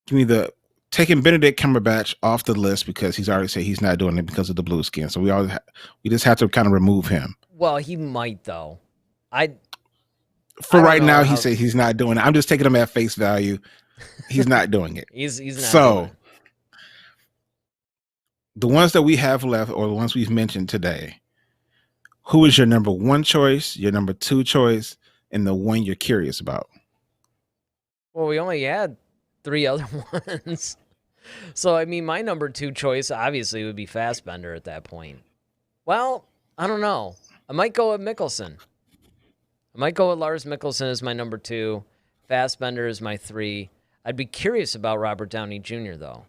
give me the taking Benedict Cumberbatch off the list because he's already said he's not doing it because of the blue skin. So we just have to kind of remove him. Well, he might though. For right now, he said he's not doing it. I'm just taking him at face value. He's not doing it. he's not. So doing it. The ones that we have left, or the ones we've mentioned today, who is your number one choice, your number two choice, and the one you're curious about? Well, we only had 3 other ones. So, I mean, my number two choice obviously would be Fassbender at that point. Well, I don't know. I might go with Mikkelsen. I might go with Lars Mikkelsen as my number 2. Fassbender is my 3. I'd be curious about Robert Downey Jr., though.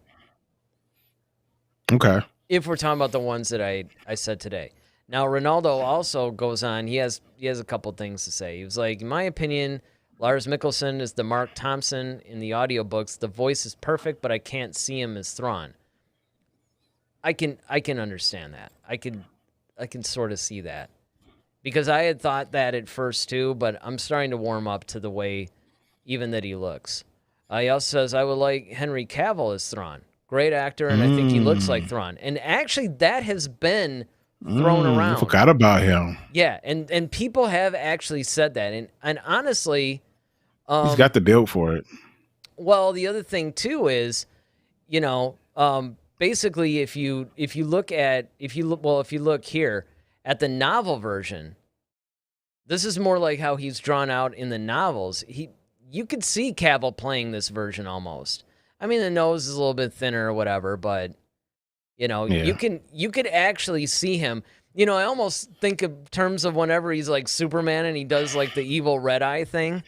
Okay. If we're talking about the ones that I said today. Now, Ronaldo also goes on. He has a couple things to say. He was like, in my opinion, Lars Mikkelsen is the Mark Thompson in the audiobooks. The voice is perfect, but I can't see him as Thrawn. I can understand that. I can sort of see that. Because I had thought that at first too, but I'm starting to warm up to the way even that he looks. He also says, I would like Henry Cavill as Thrawn. Great actor, and I think he looks like Thrawn. And actually, that has been thrown around. I forgot about him. Yeah, and people have actually said that. And honestly... he's got the build for it. Well, the other thing, too, is, basically, if you look here at the novel version, this is more like how he's drawn out in the novels. You could see Cavill playing this version almost. I mean, the nose is a little bit thinner or whatever, but you could actually see him. I almost think of terms of whenever he's like Superman and he does like the evil red eye thing.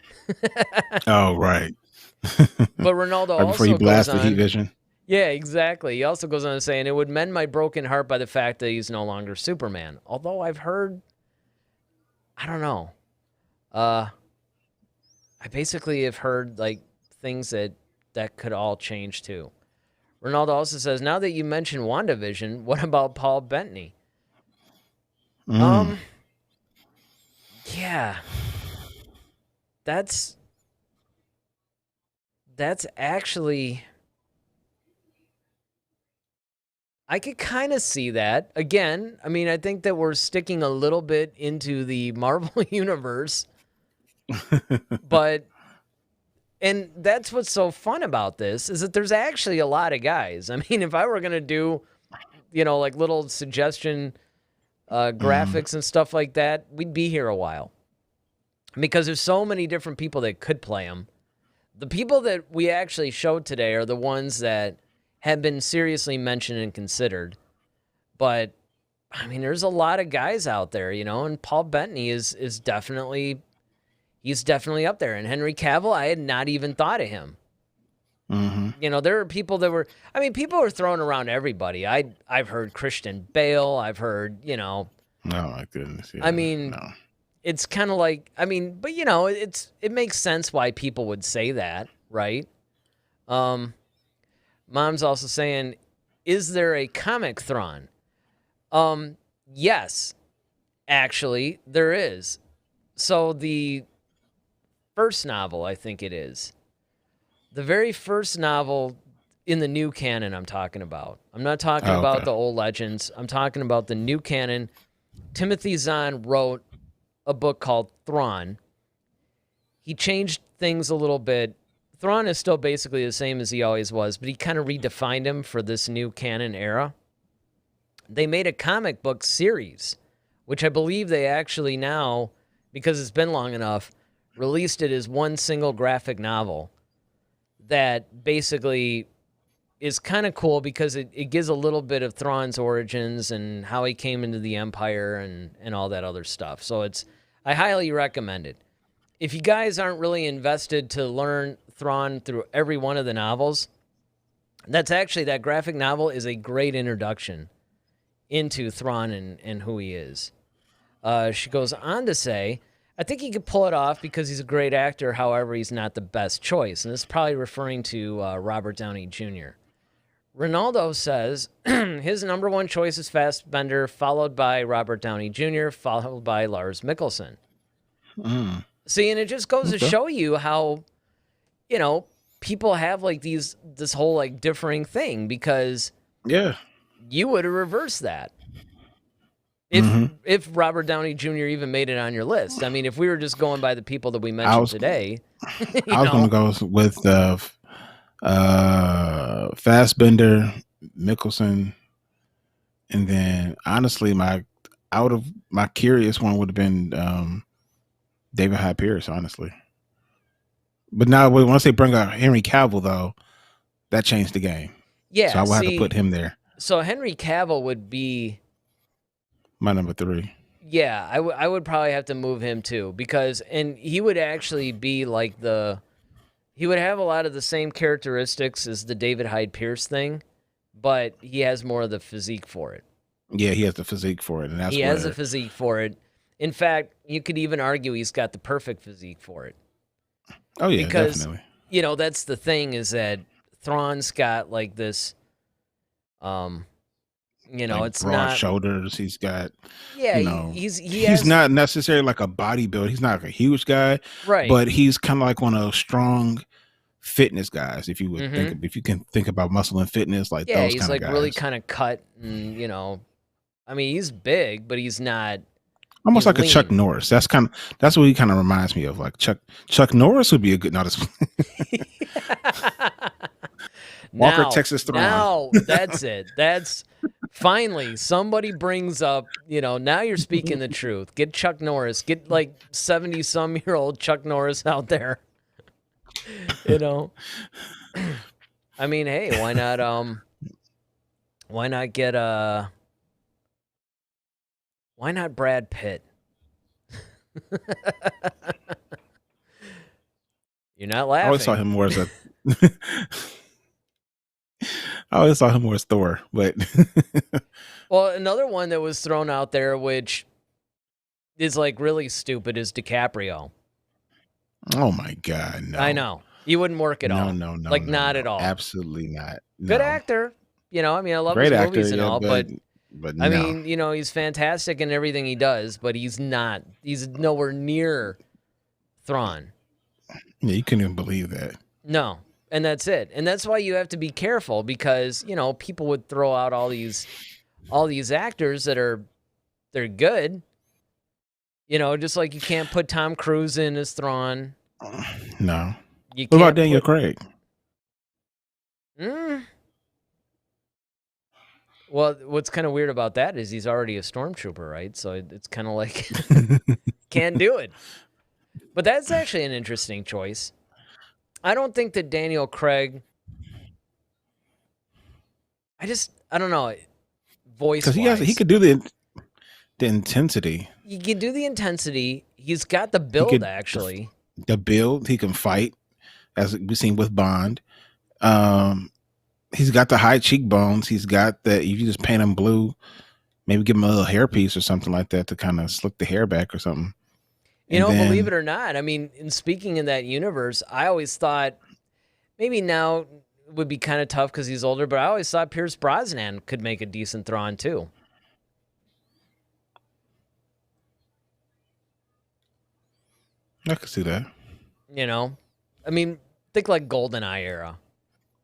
Oh, right. But Ronaldo right also before he blasts goes on, the heat vision. Yeah, exactly. He also goes on to say, and it would mend my broken heart by the fact that he's no longer Superman. Although I've heard, I don't know. I basically have heard like things that could all change too. Ronaldo also says, now that you mention WandaVision, what about Paul Bettany? Yeah. That's actually, I could kind of see that. Again, I mean, I think that we're sticking a little bit into the Marvel universe. And that's what's so fun about this, is that there's actually a lot of guys. I mean, if I were going to do, like little suggestion graphics and stuff like that, we'd be here a while. Because there's so many different people that could play them. The people that we actually showed today are the ones that have been seriously mentioned and considered. But, I mean, there's a lot of guys out there, and Paul Bettany is definitely... He's definitely up there. And Henry Cavill, I had not even thought of him. Mm-hmm. There are people that were... I mean, people are throwing around everybody. I've heard Christian Bale. I've heard, Oh, my goodness. Yeah, I mean, it's kind of like... I mean, but, it makes sense why people would say that, right? Mom's also saying, is there a comic Thrawn? Yes, actually, there is. So the... first novel, I think it is. The very first novel in the new canon I'm talking about. I'm not talking about the old legends. I'm talking about the new canon. Timothy Zahn wrote a book called Thrawn. He changed things a little bit. Thrawn is still basically the same as he always was, but he kind of redefined him for this new canon era. They made a comic book series, which I believe they actually now, because it's been long enough, released it as one single graphic novel that basically is kind of cool because it gives a little bit of Thrawn's origins and how he came into the Empire and all that other stuff. So I highly recommend it. If you guys aren't really invested to learn Thrawn through every one of the novels, that graphic novel is a great introduction into Thrawn and who he is. She goes on to say, I think he could pull it off because he's a great actor. However, he's not the best choice. And this is probably referring to Robert Downey Jr. Ronaldo says his number one choice is Fassbender, followed by Robert Downey Jr., followed by Lars Mikkelsen. See, and it just goes to show you how, people have like this whole like differing thing because Yeah. you would have reversed that. If Robert Downey Jr. even made it on your list. I mean, if we were just going by the people that we mentioned today, I was going to go with Fassbender, Mickelson, and then honestly, my curious one would have been David Hyde Pierce, honestly. But now once they bring out Henry Cavill, though, that changed the game. Yeah, so I would have to put him there. So Henry Cavill would be my number 3. Yeah, I would probably have to move him too and he would actually be like he would have a lot of the same characteristics as the David Hyde Pierce thing, but he has more of the physique for it. Yeah, he has the physique for it, and he has the physique for it. In fact, you could even argue he's got the perfect physique for it. Oh yeah, because, definitely. You know, that's the thing is that Thrawn's got like this. You know, like it's broad not shoulders. He's got, he's not necessarily like a bodybuilder. He's not like a huge guy, right? But he's kind of like one of those strong fitness guys. If you would if you can think about muscle and fitness, like those he's kind like of guys. Really kind of cut, and I mean, he's big, but he's not almost like lean. A Chuck Norris. That's what he kind of reminds me of. Like Chuck Norris would be a good Walker, Texas Thrawn. Now that's it. That's finally somebody brings up, now you're speaking the truth. Get Chuck Norris. Get like 70-some-year-old Chuck Norris out there. I mean, hey, why not get why not Brad Pitt? You're not laughing. I always saw him more as Thor, but well, another one that was thrown out there, which is like really stupid, is DiCaprio. Oh my God, no! I know you wouldn't work at all. No, like not at all. Absolutely not. No. Good actor. I mean, I love Great his actor, movies and all, but no. I mean, he's fantastic in everything he does, but he's not. He's nowhere near Thrawn. Yeah, you couldn't even believe that. No. And that's it. And that's why you have to be careful because, people would throw out all these actors they're good. Just like you can't put Tom Cruise in as Thrawn. No. What about Daniel Craig? Well, what's kind of weird about that is he's already a stormtrooper, right? So it's kind of like can't do it. But that's actually an interesting choice. I don't think that Daniel Craig. I don't know. Voice because he could do the intensity. He can do the intensity. He's got the build, actually. The build. He can fight, as we've seen with Bond. He's got the high cheekbones. He's got the. If you just paint him blue, maybe give him a little hairpiece or something like that to kind of slick the hair back or something. Believe it or not, I mean, in speaking in that universe, I always thought maybe now would be kind of tough because he's older, but I always thought Pierce Brosnan could make a decent Thrawn too. I could see that. I mean, think like GoldenEye era.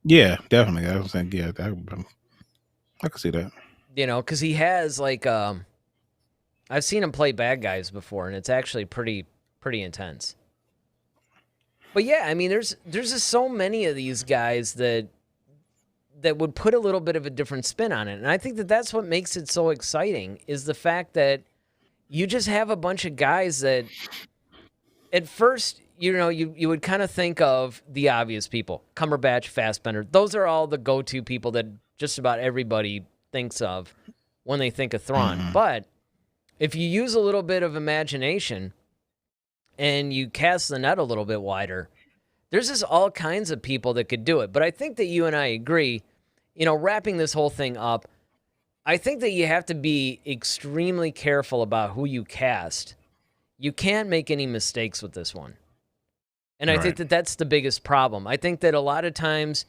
Yeah, definitely. I was saying, yeah, I could see that. Because he has like, I've seen him play bad guys before, and it's actually pretty intense. But yeah, I mean, there's just so many of these guys that would put a little bit of a different spin on it, and I think that that's what makes it so exciting is the fact that you just have a bunch of guys that, at first, you would kind of think of the obvious people, Cumberbatch, Fassbender. Those are all the go-to people that just about everybody thinks of when they think of Thrawn, but if you use a little bit of imagination and you cast the net a little bit wider, there's just all kinds of people that could do it. But I think that you and I agree, wrapping this whole thing up, I think that you have to be extremely careful about who you cast. You can't make any mistakes with this one. And I think that that's the biggest problem. I think that a lot of times,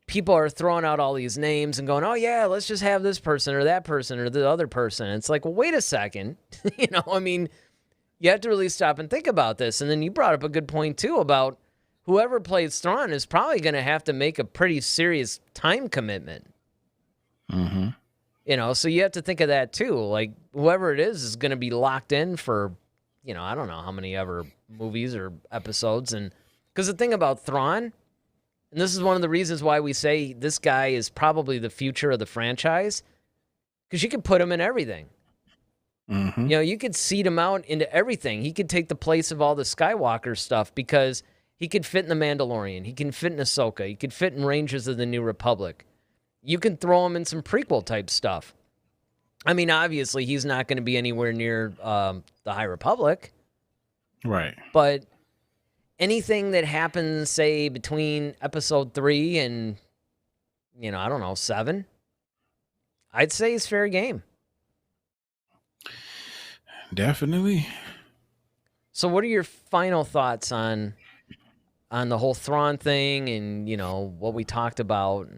people are throwing out all these names and going, oh, yeah, let's just have this person or that person or the other person. And it's like, well, wait a second. I mean, you have to really stop and think about this. And then you brought up a good point, too, about whoever plays Thrawn is probably going to have to make a pretty serious time commitment. Mm-hmm. You know, so you have to think of that too. Like, whoever it is going to be locked in for, you know, I don't know how many ever movies or episodes. And because the thing about Thrawn, and this is one of the reasons why we say this guy is probably the future of the franchise, because you could put him in everything. Mm-hmm. You know, you could seed him out into everything. He could take the place of all the Skywalker stuff because he could fit in The Mandalorian. He can fit in Ahsoka. He could fit in Rangers of the New Republic. You can throw him in some prequel type stuff. I mean, obviously, he's not going to be anywhere near the High Republic. Right. But anything that happens, say, between episode 3 and, you know, I don't know, 7, I'd say it's fair game. Definitely. So what are your final thoughts on the whole Thrawn thing and, you know, what we talked about?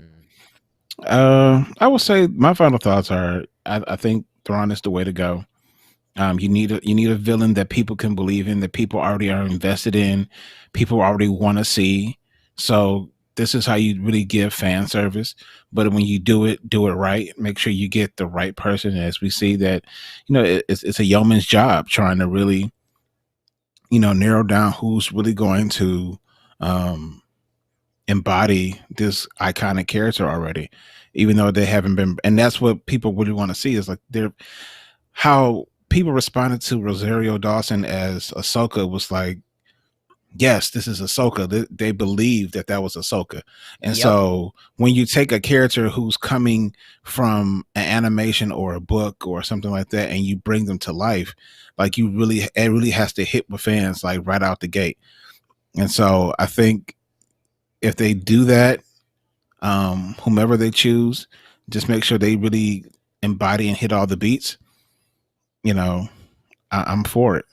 I would say my final thoughts are I think Thrawn is the way to go. You need a villain that people can believe in, that people already are invested in, people already want to see. So this is how you really give fan service. But when you do it right. Make sure you get the right person. As we see that, you know, it's a yeoman's job trying to really, you know, narrow down who's really going to embody this iconic character already, even though they haven't been. And that's what people really want to see is like how people responded to Rosario Dawson as Ahsoka was like, yes, this is Ahsoka. They believe that was Ahsoka. And so when you take a character who's coming from an animation or a book or something like that, and you bring them to life, like it really has to hit with fans like right out the gate. And so I think if they do that, whomever they choose, just make sure they really embody and hit all the beats. You know, I'm for it.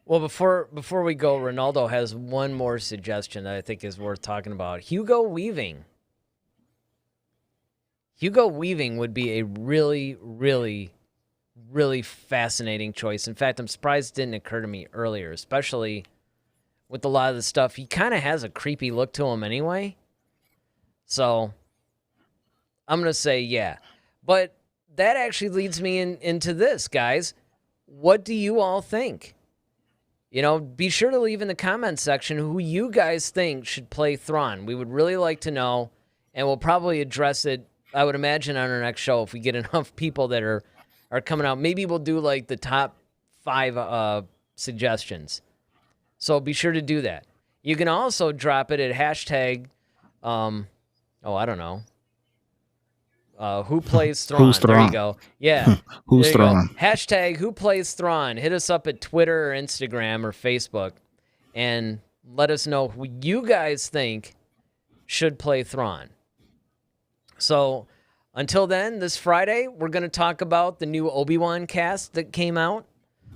Well, before we go, Ronaldo has one more suggestion that I think is worth talking about. Hugo Weaving. Hugo Weaving would be a really, really, really fascinating choice. In fact, I'm surprised it didn't occur to me earlier, especially with a lot of the stuff. He kind of has a creepy look to him anyway. So I'm going to say yeah. But that actually leads me into this, guys. What do you all think? You know, be sure to leave in the comments section who you guys think should play Thrawn. We would really like to know, and we'll probably address it, I would imagine, on our next show if we get enough people that are coming out. Maybe we'll do, like, the top 5 suggestions. So be sure to do that. You can also drop it at hashtag, I don't know. Who plays Thrawn? Who's Thrawn? There you go. Yeah. Who's Thrawn? Hashtag who plays Thrawn. Hit us up at Twitter or Instagram or Facebook and let us know who you guys think should play Thrawn. So until then, this Friday, we're going to talk about the new Obi-Wan cast that came out.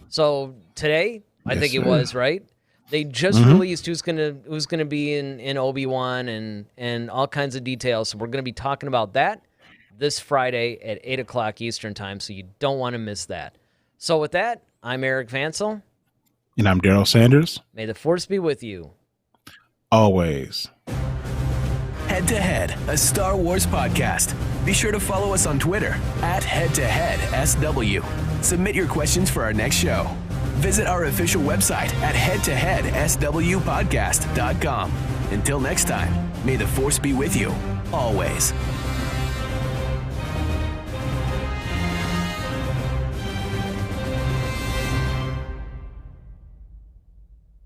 So today, I think it was, right? They just released who's gonna be in Obi-Wan and all kinds of details. So we're going to be talking about that this Friday at 8 o'clock Eastern Time, so you don't want to miss that. So with that, I'm Eric Vansel. And I'm Daryl Sanders. May the Force be with you. Always. Head to Head, a Star Wars podcast. Be sure to follow us on Twitter at HeadToHeadSW. Submit your questions for our next show. Visit our official website at headtoheadswpodcast.com. Until next time, may the Force be with you, always.